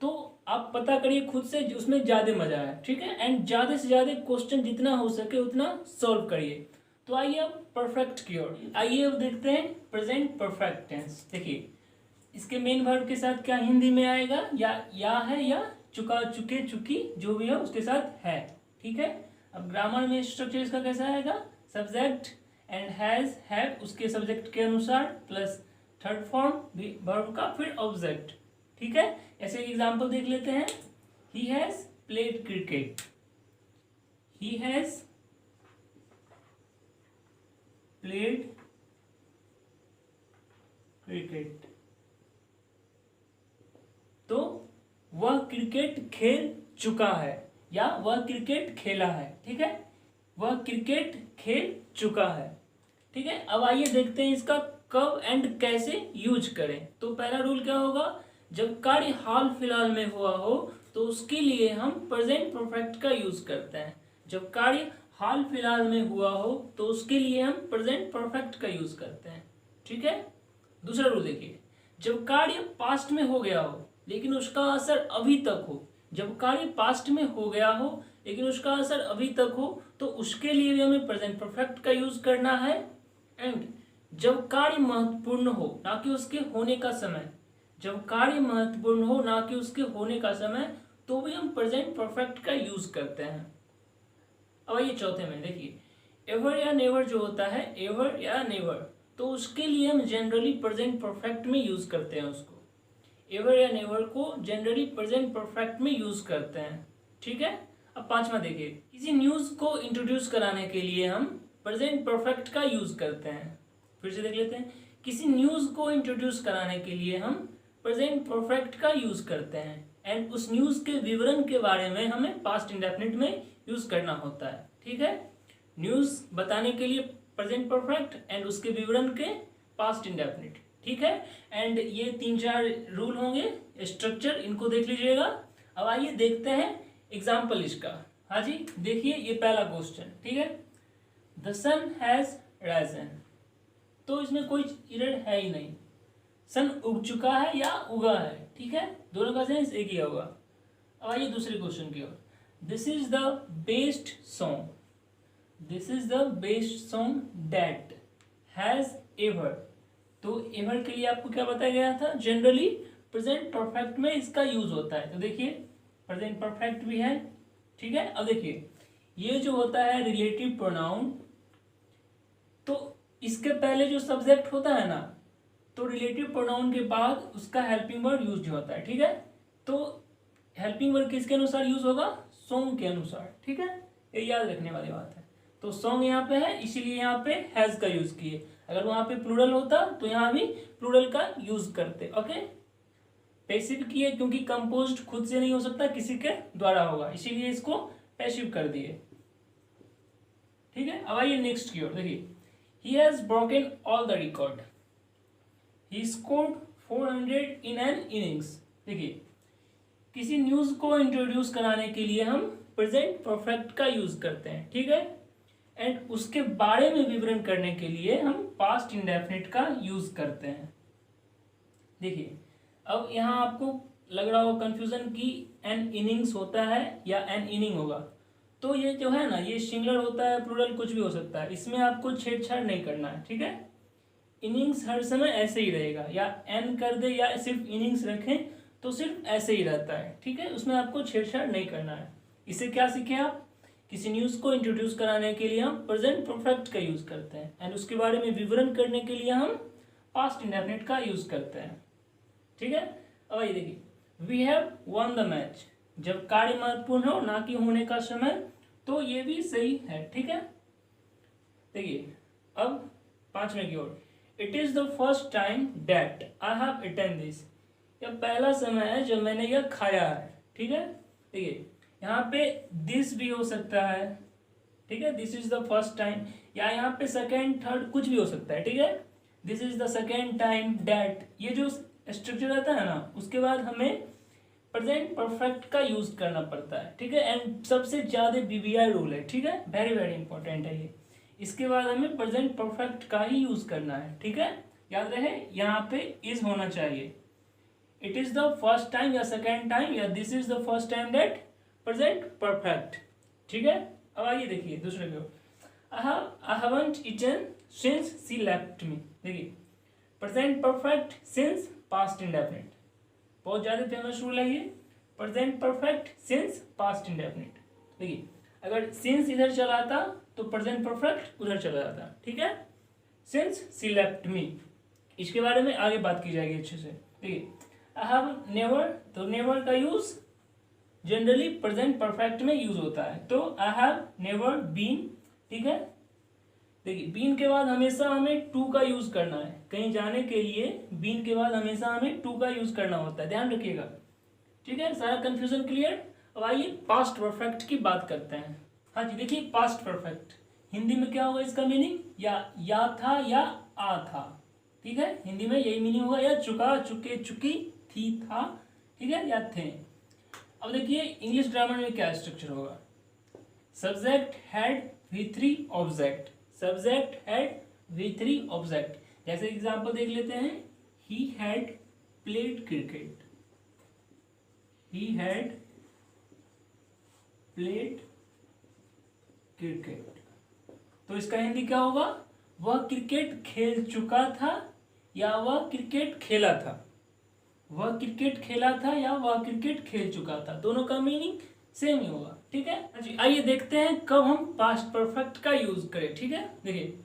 तो आप पता करिए खुद से, उसमें ज़्यादा मजा है, ठीक है। एंड ज़्यादा से ज़्यादा क्वेश्चन जितना हो सके उतना सॉल्व करिए। तो आइए अब परफेक्ट की ओर, आइए अब देखते हैं प्रेजेंट परफेक्ट टेंस। देखिए इसके मेन वर्ब के साथ क्या हिंदी में आएगा, या है, या चुका, चुके, चुकी, जो भी है उसके साथ है, ठीक है। अब ग्रामर में स्ट्रक्चर इसका कैसा आएगा, सब्जेक्ट एंड हैज, हैव उसके सब्जेक्ट के अनुसार, प्लस थर्ड फॉर्म वर्ब का, फिर ऑब्जेक्ट, ठीक है। ऐसे एग्जाम्पल देख लेते हैं। He has played cricket, he has played cricket, तो वह क्रिकेट खेल चुका है या वह क्रिकेट खेला है, ठीक है, वह क्रिकेट खेल चुका है, ठीक है। अब आइए देखते हैं इसका कब एंड कैसे यूज करें। तो पहला रूल क्या होगा, जब कार्य हाल फिलहाल में हुआ हो तो उसके लिए हम प्रेजेंट परफेक्ट का यूज करते हैं। जब कार्य हाल फिलहाल में हुआ हो तो उसके लिए हम प्रेजेंट परफेक्ट का यूज करते हैं, ठीक है। दूसरा रूल देखिए, जब कार्य पास्ट में हो गया हो लेकिन उसका असर अभी तक हो, जब कार्य पास्ट में हो गया हो लेकिन उसका असर अभी तक हो तो उसके लिए भी हमें प्रेजेंट परफेक्ट का यूज करना है। एंड जब कार्य महत्वपूर्ण हो ना कि उसके होने का समय, जब कार्य महत्वपूर्ण हो ना कि उसके होने का समय, तो भी हम प्रेजेंट परफेक्ट का यूज करते हैं। अब ये चौथे में देखिए, एवर या नेवर जो होता है, एवर या नेवर, तो उसके लिए हम जनरली प्रेजेंट परफेक्ट में यूज करते हैं उसको। एवर या नेवर को जनरली प्रेजेंट परफेक्ट में यूज करते हैं, ठीक है। अब पांचवा देखिए, किसी न्यूज को इंट्रोड्यूस कराने के लिए हम प्रेजेंट परफेक्ट का यूज करते हैं। फिर से देख लेते हैं, किसी न्यूज को इंट्रोड्यूस कराने के लिए हम प्रेजेंट परफेक्ट का यूज करते हैं। एंड उस न्यूज के विवरण के बारे में हमें पास्ट इंडेफिनिट में यूज करना होता है, ठीक है। न्यूज बताने के लिए प्रेजेंट परफेक्ट एंड उसके विवरण के पास्ट इंडेफिनिट, ठीक है। एंड ये 3-4 रूल होंगे, स्ट्रक्चर, इनको देख लीजिएगा। अब आइए देखते हैं एग्जाम्पल इसका। हाँ जी, देखिए ये पहला क्वेश्चन, ठीक है। द सन हैज राइजन, तो इसमें कोई एरर है ही नहीं, सन उग चुका है या उगा है, ठीक है, दोनों का सेंस एक ही होगा। अब आइए दूसरे क्वेश्चन की ओर। This is the best song, this is the best song that has ever, तो एवर के लिए आपको क्या बताया गया था, जनरली प्रेजेंट परफेक्ट में इसका यूज होता है। तो देखिए प्रेजेंट परफेक्ट भी है, ठीक है। अब देखिए ये जो होता है रिलेटिव प्रोनाउन, तो इसके पहले जो सब्जेक्ट होता है ना, तो रिलेटिव प्रोनाउन के बाद उसका हेल्पिंग वर्ड यूज होता है, ठीक है। तो हेल्पिंग वर्ड किसके अनुसार यूज होगा, सॉन्ग के अनुसार, ठीक है, ये याद रखने वाली बात है। तो सॉन्ग यहाँ पे है, इसीलिए यहाँ पे हैज का यूज किए। अगर वहां पे प्लूरल होता तो यहाँ भी प्लूरल का यूज करते, ओके। पैसिव किए क्योंकि कंपोज्ड खुद से नहीं हो सकता, किसी के द्वारा होगा, इसीलिए इसको पैसिव कर दिए, ठीक है। अब आइए नेक्स्ट की ओर। देखिए he has broken all the record, he scored 400 in an innings. देखिए किसी न्यूज को इंट्रोड्यूस कराने के लिए हम प्रेजेंट परफेक्ट का यूज करते हैं, ठीक है। एंड उसके बारे में विवरण करने के लिए हम पास्ट इंडेफिनिट का यूज करते हैं। देखिए अब यहाँ आपको लग रहा हो कंफ्यूजन कि एन इनिंग्स होता है या एन इनिंग होगा, तो ये जो है ना, ये सिंगुलर होता है, प्लूरल कुछ भी हो सकता है, इसमें आपको छेड़छाड़ नहीं करना है, ठीक है। इनिंग्स हर समय ऐसे ही रहेगा, या एन कर दे या सिर्फ इनिंग्स रखें तो सिर्फ ऐसे ही रहता है, ठीक है, उसमें आपको छेड़छाड़ नहीं करना है। इससे क्या सीखे आप, किसी न्यूज़ को इंट्रोड्यूस कराने के लिए हम प्रेजेंट परफेक्ट का यूज़ करते हैं, एंड उसके बारे में विवरण करने के लिए हम पास्ट इंडेफिनिट का यूज़ करते हैं, ठीक है। अब आइए देखिए, we have won the match, जब कार्य महत्वपूर्ण हो ना कि होने का समय, तो ये भी सही है, ठीक है। देखिए अब 5वें की ओर। It is the first time that I have eaten this, यह पहला समय है जब मैंने यह खाया है, ठीक है। देखिए यहाँ पे दिस भी हो सकता है, ठीक है, this is the first time, या यहाँ पे सेकेंड थर्ड कुछ भी हो सकता है, ठीक है। This is the second time that, ये जो स्ट्रक्चर रहता है ना, उसके बाद हमें प्रेजेंट परफेक्ट का यूज करना पड़ता है, ठीक है। एंड सबसे ज्यादा बीबीआई रूल है, ठीक है, वेरी वेरी इंपॉर्टेंट है ये। इसके बाद हमें प्रेजेंट परफेक्ट का ही यूज करना है, ठीक है, याद रहे यहाँ पे इज होना चाहिए। It is the first time या सेकेंड टाइम, या this is the first time that present perfect, ठीक है। अब आइए देखिए दूसरे को। I haven't eaten since she left me. देखिए present perfect since past indefinite, बहुत ज़्यादा फेमस रूल है ये, present perfect since past indefinite. देखिए अगर सिंस इधर चला आता तो प्रेजेंट परफेक्ट उधर चला जाता, ठीक है। सिंस शी लेफ्ट मी, इसके बारे में आगे बात की जाएगी अच्छे से। देखिए आई हैव नेवर, तो नेवर का यूज जनरली प्रेजेंट परफेक्ट में यूज होता है, तो आई हैव नेवर बीन, ठीक है। देखिए बीन के बाद हमेशा हमें टू का यूज करना है, कहीं जाने के लिए बीन के बाद हमेशा हमें टू का यूज करना होता है, ध्यान रखिएगा, ठीक है। सारा कंफ्यूजन क्लियर। अब आइए पास्ट परफेक्ट की बात करते हैं। हाँ जी देखिए पास्ट परफेक्ट हिंदी में क्या होगा इसका मीनिंग, या था या आ था, ठीक है, हिंदी में यही मीनिंग होगा, या चुका चुके चुकी थी था, ठीक है, या थे। अब देखिए इंग्लिश ग्रामर में क्या स्ट्रक्चर होगा, subject had V3 object, subject had V3 object. जैसे एग्जांपल देख लेते हैं, he had played cricket, he had played cricket, तो इसका हिंदी क्या होगा, वह क्रिकेट खेल चुका था या वह क्रिकेट खेला था, वह क्रिकेट खेला था या वह क्रिकेट खेल चुका था, दोनों का मीनिंग सेम ही होगा, ठीक है। आइए देखते हैं कब हम पास्ट परफेक्ट का यूज करें, ठीक है। देखिए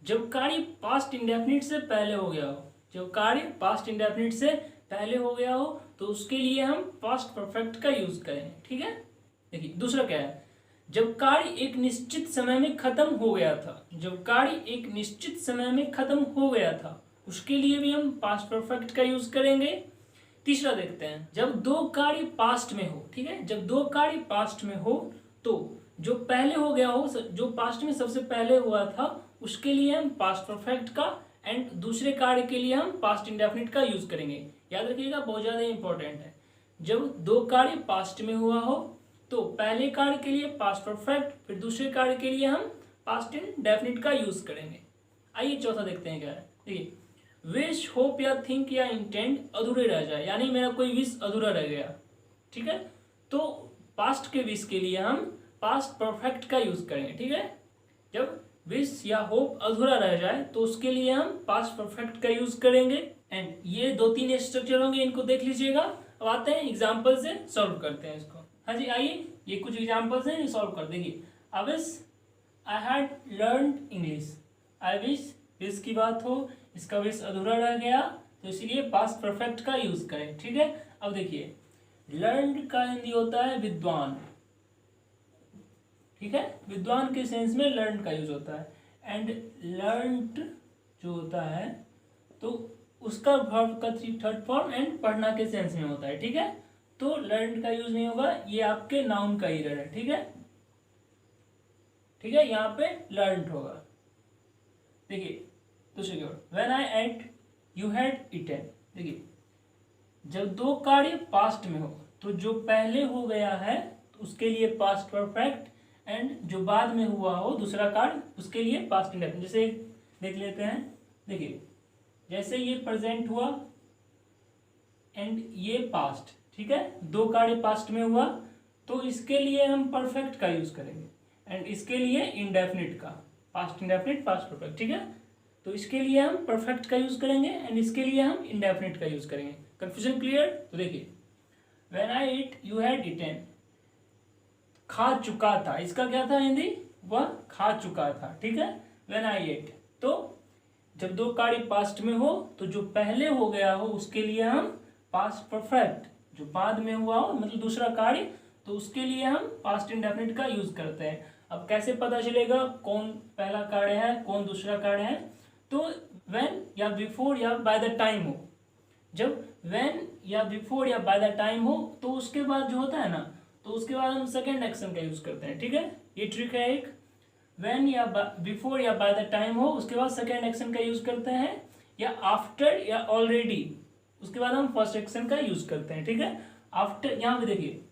जब कार्य पास्ट इंडेफिनिट से पहले हो गया हो, जब कार्य पास्ट इंडेफिनिट से पहले हो गया हो तो उसके लिए हम पास्ट परफेक्ट का यूज करें, ठीक है। देखिए दूसरा क्या है, जब कार्य एक निश्चित समय में खत्म हो गया था, जब कार्य एक निश्चित समय में खत्म हो गया था उसके लिए भी हम पास्ट परफेक्ट का यूज करेंगे। तीसरा देखते हैं, जब दो कार्य पास्ट में हो, ठीक है, जब दो कार्य पास्ट में हो तो जो पहले हो गया हो, जो पास्ट में सबसे पहले हुआ था उसके लिए हम पास्ट परफेक्ट का एंड दूसरे कार्य के लिए हम पास्ट इंडेफिनिट का यूज करेंगे। याद रखिएगा, बहुत ज़्यादा इंपॉर्टेंट है। जब दो कार्य पास्ट में हुआ हो तो पहले कार्य के लिए पास्ट परफेक्ट, फिर दूसरे कार्य के लिए हम पास्ट इंडेफिनिट का यूज करेंगे। आइए चौथा देखते हैं क्या है। देखिए, विश, होप या थिंक या इंटेंट अधूरे रह जाए, यानी मेरा कोई विश अधूरा रह गया, ठीक है, तो पास्ट के विश के लिए हम पास्ट परफेक्ट का यूज करेंगे। ठीक है, जब विश या होप अधूरा रह जाए तो उसके लिए हम पास्ट परफेक्ट का यूज करेंगे। एंड ये 2-3 स्ट्रक्चर होंगे, इनको देख लीजिएगा। अब आते हैं एग्जाम्पल से सॉल्व करते हैं इसको। हाँ जी, आइए, ये कुछ एग्जाम्पल्स हैं, ये सॉल्व कर देखिए। I wish I had learned English. I wish की बात हो, इसका विश अधूरा रह गया तो इसीलिए पास्ट परफेक्ट का यूज करें। ठीक है, अब देखिए, लर्नड का हिंदी होता है विद्वान। ठीक है, विद्वान के सेंस में लर्न का यूज होता है। एंड लर्नड जो होता है तो उसका वर्ब का थर्ड फॉर्म एंड पढ़ना के सेंस में होता है। ठीक है, तो लर्न का यूज नहीं होगा, ये आपके नाउन का एरर है। ठीक है, ठीक है, यहाँ पे लर्न होगा। देखिए दूसरे की ओर, when I ate you had eaten. देखिए, जब दो कार्य पास्ट में हो तो जो पहले हो गया है तो उसके लिए पास्ट परफेक्ट, एंड जो बाद में हुआ हो दूसरा कार्य उसके लिए पास्ट इंडेफिनिट। जैसे देख लेते हैं, देखिए जैसे ये प्रेजेंट हुआ एंड ये पास्ट, ठीक है, दो कार्य पास्ट में हुआ तो इसके लिए हम परफेक्ट का यूज करेंगे एंड इसके लिए इंडेफिनिट का, पास्ट इंडेफिनिट पास्ट परफेक्ट। ठीक है, तो इसके लिए हम परफेक्ट का यूज करेंगे एंड इसके लिए हम इंडेफिनिट का यूज करेंगे। Confusion clear? तो देखिए, when I eat you had eaten, खा चुका था, इसका क्या था हिंदी, वह खा चुका था। ठीक है, व्हेन आई एट, तो जब दो कार्य पास्ट में हो तो जो पहले हो गया हो उसके लिए हम पास्ट परफेक्ट, जो बाद में हुआ हो मतलब दूसरा कार्य तो उसके लिए हम पास्ट इंडेफिनिट का यूज करते हैं। अब कैसे पता चलेगा कौन पहला कार्य है कौन दूसरा कार्य है? तो व्हेन या बिफोर या बाय द टाइम हो। जब व्हेन या बिफोर या बाय द टाइम हो तो उसके बाद जो होता है ना, तो उसके बाद हम सेकेंड एक्शन का यूज करते हैं। ठीक है, ये ट्रिक है एक। व्हेन या बिफोर या बाय द टाइम हो उसके बाद सेकेंड एक्शन का यूज करते हैं, या आफ्टर या ऑलरेडी उसके बाद हम फर्स्ट एक्शन का यूज करते हैं। ठीक है, आफ्टर, यहाँ पे देखिए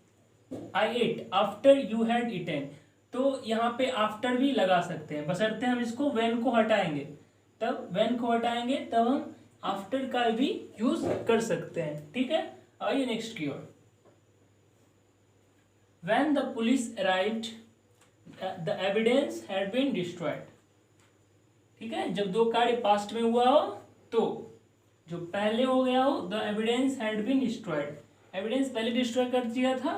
I ate after you had eaten, तो यहाँ पे आफ्टर भी लगा सकते हैं, बशर्ते हम इसको व्हेन को हटाएंगे, तब व्हेन को हटाएंगे तब हम आफ्टर का भी यूज कर सकते हैं। ठीक है, आइए नेक्स्ट की ओर। When the police arrived, the evidence had been destroyed. ठीक है, जब दो कार्य पास्ट में हुआ हो तो जो पहले हो गया हो, the evidence had been destroyed, evidence पहले डिस्ट्रॉय कर दिया था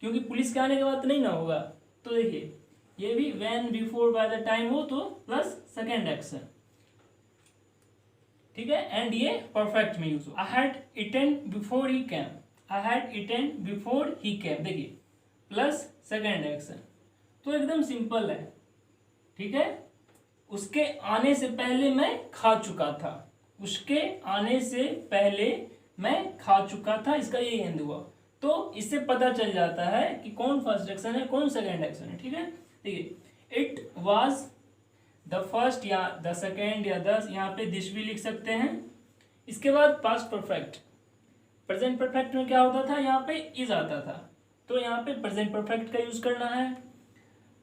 क्योंकि पुलिस के आने के बाद नहीं ना होगा। तो देखिए, ये भी when before by the time हो तो प्लस सेकेंड एक्शन। ठीक है, एंड ये परफेक्ट में यूज हो। I had eaten before he came, I had eaten before he came, देखिए प्लस सेकेंड एक्शन, तो एकदम सिंपल है। ठीक है, उसके आने से पहले मैं खा चुका था, उसके आने से पहले मैं खा चुका था, इसका ये एंड हुआ। तो इससे पता चल जाता है कि कौन फर्स्ट एक्शन है कौन सेकेंड एक्शन है। ठीक है, देखिए, इट वाज द फर्स्ट या द सेकेंड या द, यहाँ पे दिस भी लिख सकते हैं। इसके बाद पास्ट परफेक्ट, प्रेजेंट परफेक्ट में क्या होता था, यहाँ पे इज आता था, तो यहाँ पे प्रेजेंट परफेक्ट का यूज करना है।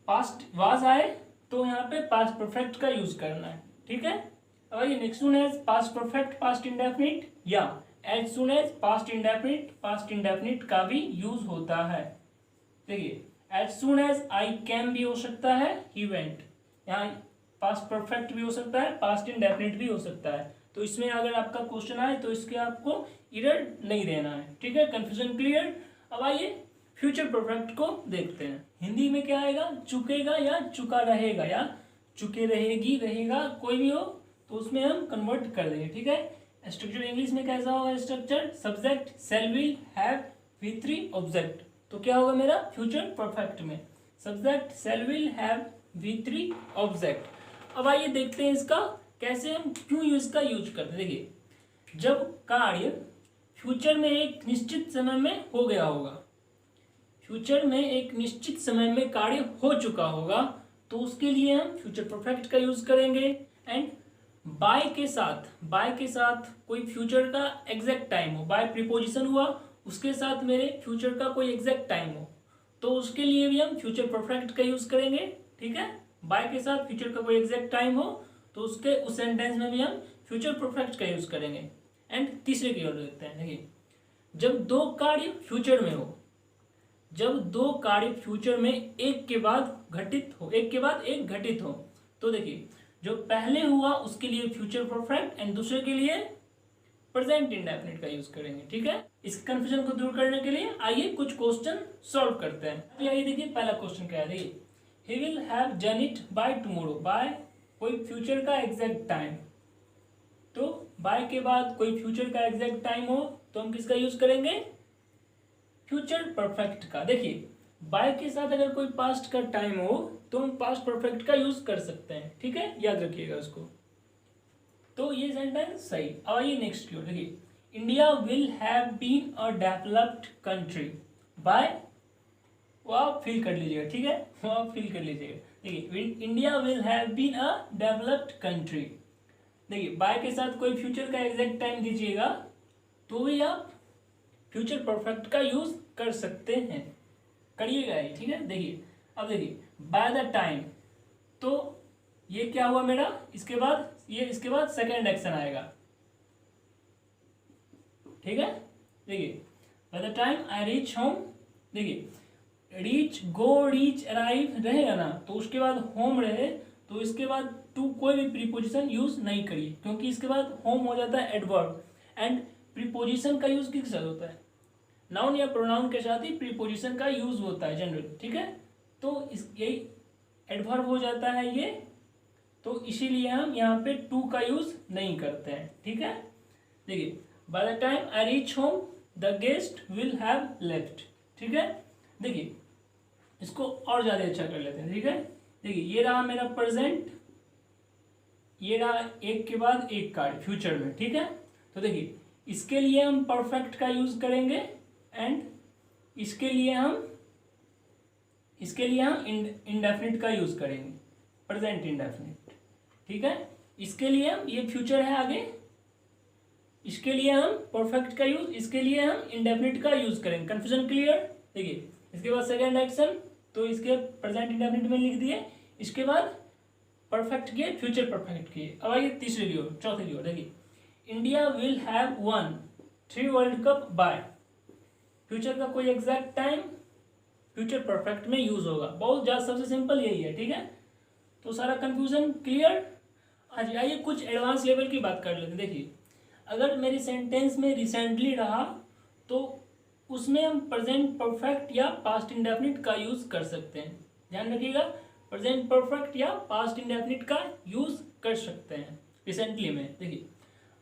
पास्ट वाज आए तो यहाँ पे पास्ट परफेक्ट का यूज करना है। ठीक है, अब ये नेक्स्ट वन है पास्ट परफेक्ट पास्ट इंडेफिनिट, या as soon as past indefinite का भी यूज होता है। देखिए, as soon as I came भी हो सकता है, ही वेंट, यहाँ पास्ट परफेक्ट भी हो सकता है पास्ट इंडेफिनिट भी हो सकता है। तो इसमें अगर आपका क्वेश्चन आए तो इसके आपको एरर नहीं देना है। ठीक है, कंफ्यूजन क्लियर? अब आइए फ्यूचर परफेक्ट को देखते हैं। हिंदी में क्या आएगा, चुकेगा या चुका रहेगा या चुके रहेगी रहेगा, कोई भी हो तो उसमें हम कन्वर्ट कर देंगे। ठीक है, स्ट्रक्चर इंग्लिश में कैसा होगा structure, subject shall will have V3 object, तो क्या होगा मेरा फ्यूचर परफेक्ट में subject shall will have V3 object. अब आइए देखते हैं इसका कैसे हम क्यों इसका यूज करते हैं। देखिए, जब कार्य फ्यूचर में एक निश्चित समय में हो गया होगा, फ्यूचर में एक निश्चित समय में कार्य हो चुका होगा, तो उसके लिए हम फ्यूचर परफेक्ट का यूज करेंगे। एंड बाय के साथ कोई फ्यूचर का एग्जैक्ट टाइम हो, बाय प्रीपोजिशन हुआ, उसके साथ मेरे फ्यूचर का कोई एग्जैक्ट टाइम हो, तो उसके लिए भी हम फ्यूचर परफेक्ट का यूज करेंगे। ठीक है, बाय के साथ फ्यूचर का कोई एग्जैक्ट टाइम हो तो उस सेंटेंस में भी हम फ्यूचर परफेक्ट का यूज करेंगे। एंड तीसरे की ओर देखते हैं। देखिए, जब दो कार्य फ्यूचर में हो, जब दो कार्य फ्यूचर में एक के बाद एक घटित हो, तो देखिए जो पहले हुआ उसके लिए फ्यूचर परफेक्ट एंड दूसरे के लिए प्रेजेंट इंडेफिनिट का यूज करेंगे। ठीक है, इस कंफ्यूजन को दूर करने के लिए आइए कुछ क्वेश्चन सॉल्व करते हैं। तो आइए देखिए, पहला क्वेश्चन क्या है। देखिए, he will have done it by tomorrow, by कोई फ्यूचर का एग्जैक्ट टाइम, तो बाय के बाद कोई फ्यूचर का एग्जैक्ट टाइम हो तो हम किसका यूज करेंगे, फ्यूचर परफेक्ट का। देखिए, बाय के साथ अगर कोई पास्ट का टाइम हो तो हम पास्ट परफेक्ट का यूज कर सकते हैं। ठीक है, याद रखिएगा उसको। तो ये सेंटेंस सही। अब आइए नेक्स्ट की ओर। देखिए, India will have been a developed country by, वो आप फील कर लीजिएगा। ठीक है, वो आप फील कर लीजिएगा। देखिए, India will have been a developed country. देखिए, बाय के साथ कोई फ्यूचर का एग्जैक्ट टाइम दीजिएगा तो भी आप फ्यूचर परफेक्ट का यूज कर सकते हैं, करिएगा ये। ठीक है, देखिए अब देखिए, बाय द टाइम, तो ये क्या हुआ मेरा, इसके बाद सेकेंड एक्शन आएगा। ठीक है, देखिए, by the time I reach home, देखिए रीच, गो, रीच, अराइव रहेगा ना, तो उसके बाद होम रहे तो इसके बाद टू कोई भी प्रीपोजिशन यूज नहीं करिए, क्योंकि इसके बाद होम हो जाता है एडवर्ब। एंड प्रीपोजिशन का यूज किसके साथ होता है, नाउन या प्रोनाउन के साथ ही प्रीपोजिशन का यूज होता है जनरल। ठीक है, तो इस यही एडवर्ब हो जाता है ये, तो इसीलिए हम यहाँ पे टू का यूज नहीं करते हैं। ठीक है, देखिए, by the time I reach home the guest will have left. ठीक है, देखिए इसको और ज्यादा अच्छा कर लेते हैं। ठीक है, देखिए ये रहा मेरा प्रेजेंट, ये रहा एक के बाद एक कार्य फ्यूचर में। ठीक है, तो देखिए इसके लिए हम परफेक्ट का यूज करेंगे एंड इसके लिए हम इंडेफिनिट का यूज करेंगे, प्रेजेंट इंडेफिनिट। ठीक है, इसके लिए हम, ये फ्यूचर है आगे, इसके लिए हम परफेक्ट का यूज, इसके लिए हम इंडेफिनिट का यूज करेंगे। Confusion clear. देखिए, इसके बाद सेकेंड एक्शन तो इसके प्रेजेंट इंडेफिनिट में लिख दिए, इसके बाद परफेक्ट किए, फ्यूचर परफेक्ट किए। अब आइए तीसरे की ओर, चौथे की ओर। देखिए, India will have won 3 world cup by, future का कोई एग्जैक्ट टाइम फ्यूचर परफेक्ट में यूज होगा। बहुत ज्यादा, सबसे सिंपल यही है। ठीक है, तो सारा कंफ्यूजन क्लियर। आज आइए कुछ एडवांस लेवल की बात कर लेते हैं। देखिए, अगर मेरी सेंटेंस में रिसेंटली रहा तो उसमें हम प्रेजेंट परफेक्ट या पास्ट इंडेफिनिट का यूज कर सकते हैं। ध्यान रखिएगा, प्रेजेंट परफेक्ट या पास्ट इंडेफिनिट का यूज कर सकते हैं रिसेंटली में। देखिए,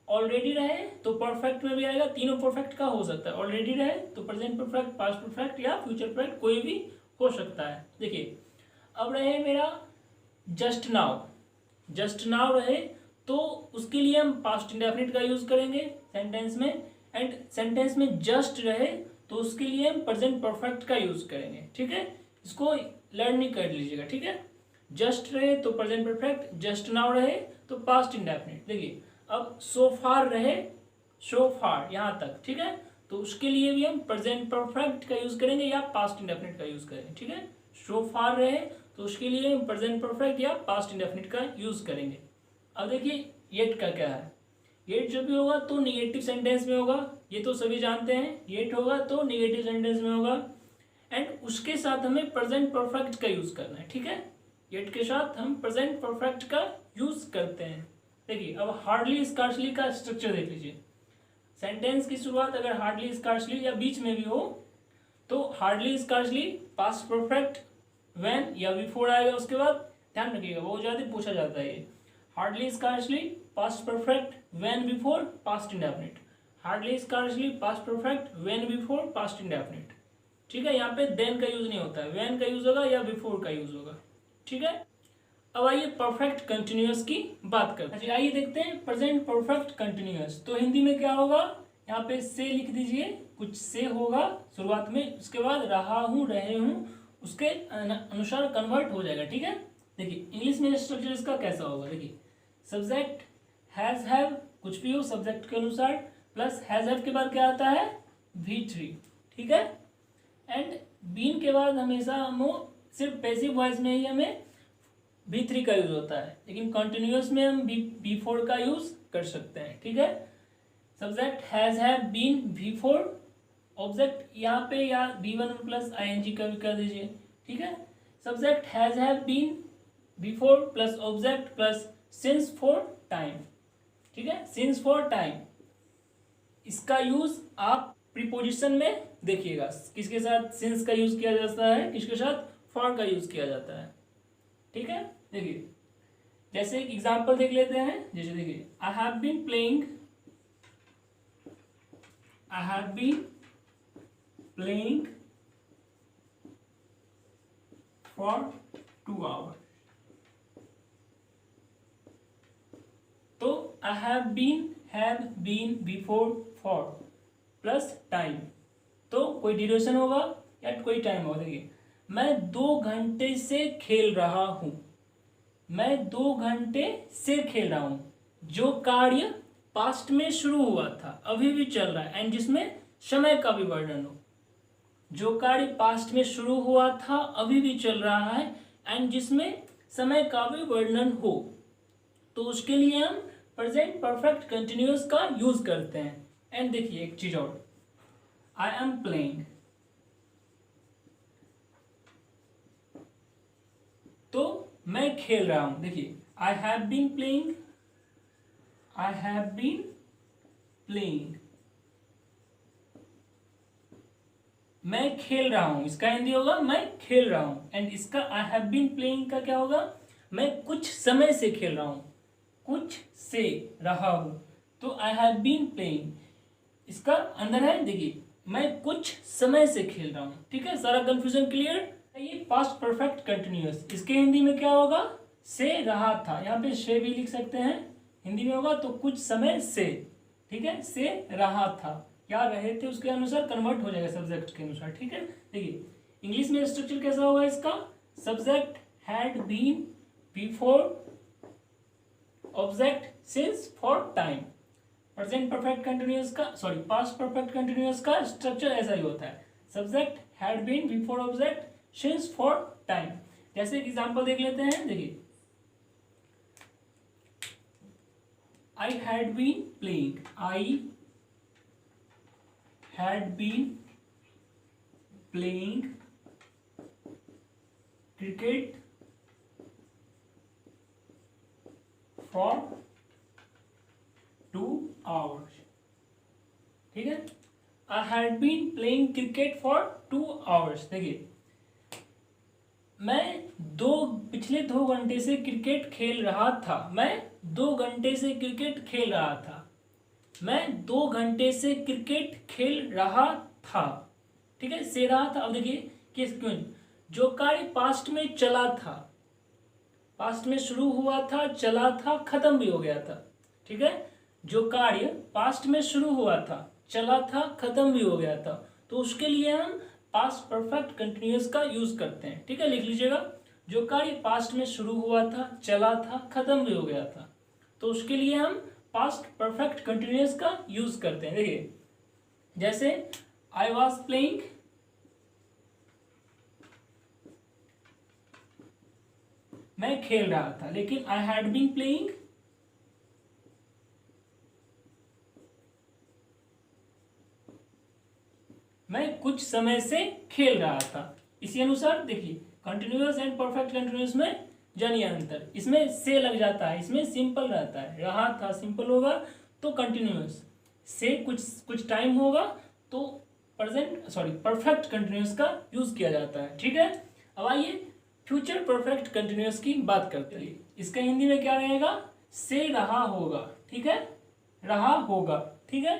ऑलरेडी रहे तो परफेक्ट में भी आएगा, तीनों परफेक्ट का हो सकता है। ऑलरेडी रहे तो प्रेजेंट परफेक्ट, पास्ट परफेक्ट या फ्यूचर परफेक्ट कोई भी हो सकता है। देखिए, अब रहे मेरा जस्ट नाउ रहे तो उसके लिए हम पास्ट इंडेफिनिट का यूज करेंगे सेंटेंस में। एंड सेंटेंस में जस्ट रहे तो उसके लिए हम प्रेजेंट परफेक्ट का यूज करेंगे। ठीक है, इसको लर्न नहीं कर लीजिएगा। ठीक है, जस्ट रहे तो प्रेजेंट परफेक्ट, जस्ट नाउ रहे तो पास्ट इंडेफिनिट। देखिए, अब सो फार रहे, सो फार यहाँ तक। ठीक है, तो उसके लिए भी हम प्रेजेंट परफेक्ट का यूज करेंगे या पास्ट इंडेफिनिट का यूज करेंगे। ठीक है, सो फार रहे तो उसके लिए हम प्रेजेंट परफेक्ट या पास्ट इंडेफिनिट का यूज करेंगे। अब देखिए, येट का क्या है, येट जो भी होगा तो निगेटिव सेंटेंस में होगा, ये तो सभी जानते हैं। येट होगा तो निगेटिव सेंटेंस में होगा एंड उसके साथ हमें प्रेजेंट परफेक्ट का यूज करना है। ठीक है, येट के साथ हम प्रेजेंट परफेक्ट का यूज करते हैं। देखिए, अब हार्डली स्कार्सली का स्ट्रक्चर देख लीजिए। सेंटेंस की शुरुआत अगर हार्डली स्कार्सली या बीच में भी हो तो hardly scarcely past perfect when या बिफोर आएगा। उसके बाद ध्यान रखिएगा, बहुत ज्यादा पूछा जाता है ये। Hardly scarcely past perfect when before past indefinite, hardly scarcely past perfect when before past indefinite. ठीक है, यहाँ पे देन का यूज नहीं होता है, व्हेन का यूज होगा या बिफोर का यूज होगा। ठीक है, अब आइए परफेक्ट कंटिन्यूअस की बात करते हैं। आइए देखते हैं प्रेजेंट परफेक्ट कंटिन्यूअस। तो हिंदी में क्या होगा, यहाँ पे से लिख दीजिए, कुछ से होगा शुरुआत में, उसके बाद रहा हूँ, रहे हूँ, उसके अनुसार कन्वर्ट हो जाएगा। ठीक है, देखिए इंग्लिश में स्ट्रक्चर इसका कैसा होगा, देखिए सब्जेक्ट हैज हैव, कुछ भी हो सब्जेक्ट के अनुसार, प्लस हैज हैव के बाद क्या आता है V3, ठीक है। एंड बीन के बाद हमेशा हम सिर्फ पैसिव वॉइस में ही हमें V3 का यूज होता है, लेकिन कॉन्टिन्यूस में हम V4 का यूज कर सकते हैं, ठीक है। Subject has have been V4, object यहाँ पे या V1 प्लस ing का भी कर दीजिए, ठीक है। Subject has have been V4 plus object plus since for time, ठीक है, सिंस फॉर टाइम। इसका यूज आप प्रीपोजिशन में देखिएगा, किसके साथ सिंस का यूज किया जाता है, किसके साथ फॉर का यूज किया जाता है, ठीक है। देखिए जैसे एक एग्जांपल देख लेते हैं, जैसे देखिए I have been playing for 2 hours। तो I have been before for plus time, तो कोई ड्यूरेशन होगा या कोई टाइम होगा। देखिए मैं 2 घंटे से खेल रहा हूं, मैं 2 घंटे से खेल रहा हूं, जो कार्य पास्ट में शुरू हुआ था अभी भी चल रहा है, एंड जिसमें समय का भी वर्णन हो। जो कार्य पास्ट में शुरू हुआ था अभी भी चल रहा है एंड जिसमें समय का भी वर्णन हो, तो उसके लिए हम प्रेजेंट परफेक्ट कंटिन्यूअस का यूज करते हैं। एंड देखिए एक चीज और, आई एम प्लेइंग, तो मैं खेल रहा हूं। देखिए आई हैव बीन प्लेइंग, मैं खेल रहा हूं, इसका हिंदी होगा मैं खेल रहा हूं। एंड इसका आई हैव बीन प्लेइंग का क्या होगा, मैं कुछ समय से खेल रहा हूं, कुछ से रहा हूं, तो आई हैव बीन प्लेइंग इसका अंदर है। देखिए मैं कुछ समय से खेल रहा हूं, ठीक है। सारा कंफ्यूजन क्लियर। ये पास्ट परफेक्ट कंटिन्यूअस, इसके हिंदी में क्या होगा, से रहा था, यहाँ पे से भी लिख सकते हैं, हिंदी में होगा तो कुछ समय से, ठीक है, से रहा था या रहे थे उसके अनुसार कन्वर्ट हो जाएगा सब्जेक्ट के अनुसार, ठीक है। देखिए इंग्लिश में स्ट्रक्चर कैसा होगा इसका, subject had been before object since for time. Present perfect continuous का पास्ट परफेक्ट कंटिन्यूअस का स्ट्रक्चर ऐसा ही होता है, subject had been before object since for time. जैसे एक एग्जांपल देख लेते हैं, देखिए I had been playing cricket for 2 hours, ठीक है। I had been playing cricket for 2 hours। देखिए मैं पिछले 2 घंटे से क्रिकेट खेल रहा था, मैं 2 घंटे से क्रिकेट खेल रहा था, मैं 2 घंटे से क्रिकेट खेल रहा था, ठीक है, से रहा था। अब देखिए किस क्यों, जो कार्य पास्ट में चला था, पास्ट में शुरू हुआ था, चला था, खत्म भी हो गया था, ठीक है। जो कार्य पास्ट में शुरू हुआ था, चला था, खत्म भी हो गया था, तो उसके लिए हम पास्ट परफेक्ट कंटिन्यूअस का यूज करते हैं, ठीक है। लिख लीजिएगा, जो कार्य पास्ट में शुरू हुआ था, चला था, खत्म भी हो गया था, तो उसके लिए हम पास्ट परफेक्ट कंटिन्यूअस का यूज करते हैं। देखिए जैसे आई वॉज प्लेइंग, मैं खेल रहा था, लेकिन आई हैड बीन प्लेइंग, मैं कुछ समय से खेल रहा था। इसी अनुसार देखिए कंटिन्यूअस एंड परफेक्ट कंटिन्यूअस में जानिए अंतर, इसमें से लग जाता है, इसमें सिंपल रहता है, रहा था सिंपल होगा तो कंटिन्यूअस, से कुछ टाइम होगा तो परफेक्ट कंटिन्यूअस का यूज किया जाता है, ठीक है। अब आइए फ्यूचर परफेक्ट कंटिन्यूअस की बात करते हैं। इसका हिंदी में क्या रहेगा, से रहा होगा, ठीक है, रहा होगा, ठीक है,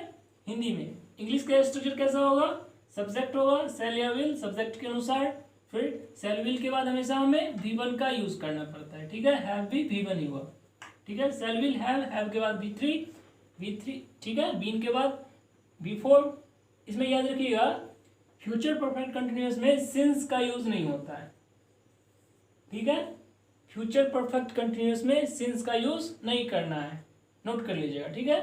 हिंदी में। इंग्लिश का स्ट्रक्चर कैसा होगा, सब्जेक्ट होगा, सेल या विल, सब्जेक्ट के अनुसार, फिर सेल विल के बाद हमेशा हमें V1 का यूज करना पड़ता है, ठीक है, हैव भी V1 ही हुआ, ठीक है। सेल विल हैव के बाद V3, ठीक है, बीन के बाद V4। इसमें याद रखिएगा फ्यूचर परफेक्ट कंटिन्यूअस में सिंस का यूज नहीं होता है, ठीक है। फ्यूचर परफेक्ट कंटिन्यूस में सिंस का यूज नहीं करना है, नोट कर लीजिएगा, ठीक है।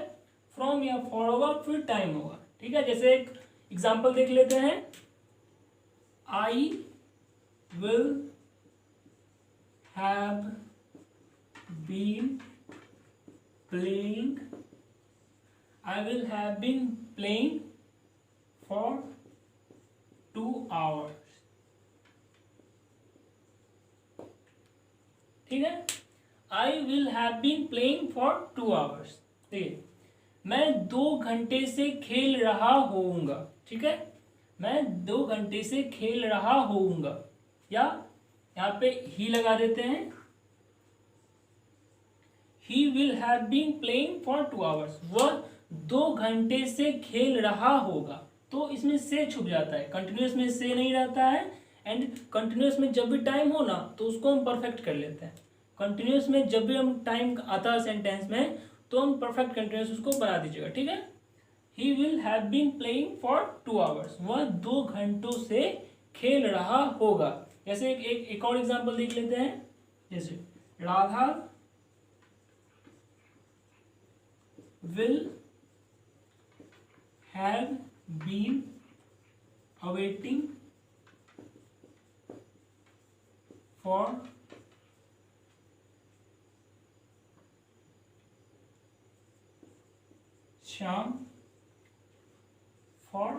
फ्रॉम या फॉर होगा, फिर टाइम होगा, ठीक है। जैसे एक एग्जांपल देख लेते हैं, I will have been playing, I will have been playing for 2 hours, ठीक है। I will have been playing for 2 hours, ठीक है। मैं 2 घंटे से खेल रहा होऊंगा, ठीक है। मैं 2 घंटे से खेल रहा होऊंगा, या यहाँ पे ही लगा देते हैं, he will have been playing for 2 hours, वह 2 घंटे से खेल रहा होगा। तो इसमें से छुप जाता है, कंटिन्यूस में से नहीं रहता है, एंड कंटिन्यूस में जब भी टाइम हो ना तो उसको हम परफेक्ट कर लेते हैं। कंटिन्यूस में जब भी हम टाइम आता है सेंटेंस में तो हम परफेक्ट कंटिन्यूस उसको बना दीजिएगा, ठीक है। He will have been playing for 2 hours, वह 2 घंटों से खेल रहा होगा। जैसे एक और एग्जांपल देख लेते हैं, जैसे Radha will have been awaiting for Shyam for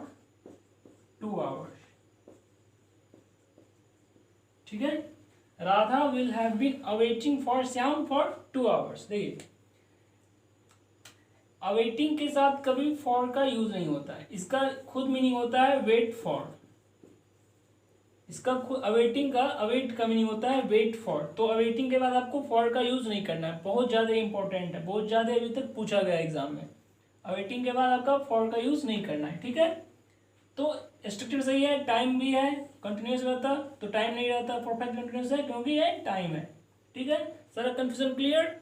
2 hours, ठीक है। Radha will have been awaiting for Shyam for 2 hours। देखिए, अवेटिंग के साथ कभी फॉर का यूज नहीं होता है, इसका खुद मीनिंग होता है वेट फॉर। इसका खुद अवेटिंग का अवेट का मीनिंग होता है वेट फॉर। तो अवेटिंग के बाद आपको फॉर का यूज नहीं करना है, बहुत ज्यादा इंपॉर्टेंट है, बहुत ज्यादा अभी तक पूछा गया एग्जाम में। अवेटिंग के बाद आपका फॉर का यूज नहीं करना है, ठीक है। तो स्ट्रक्चर सही है, टाइम भी है, कंटिन्यूस रहता तो टाइम नहीं रहता, परफेक्ट कंटिन्यूस है क्योंकि ये टाइम है, ठीक है। सारा कंफ्यूजन क्लियर।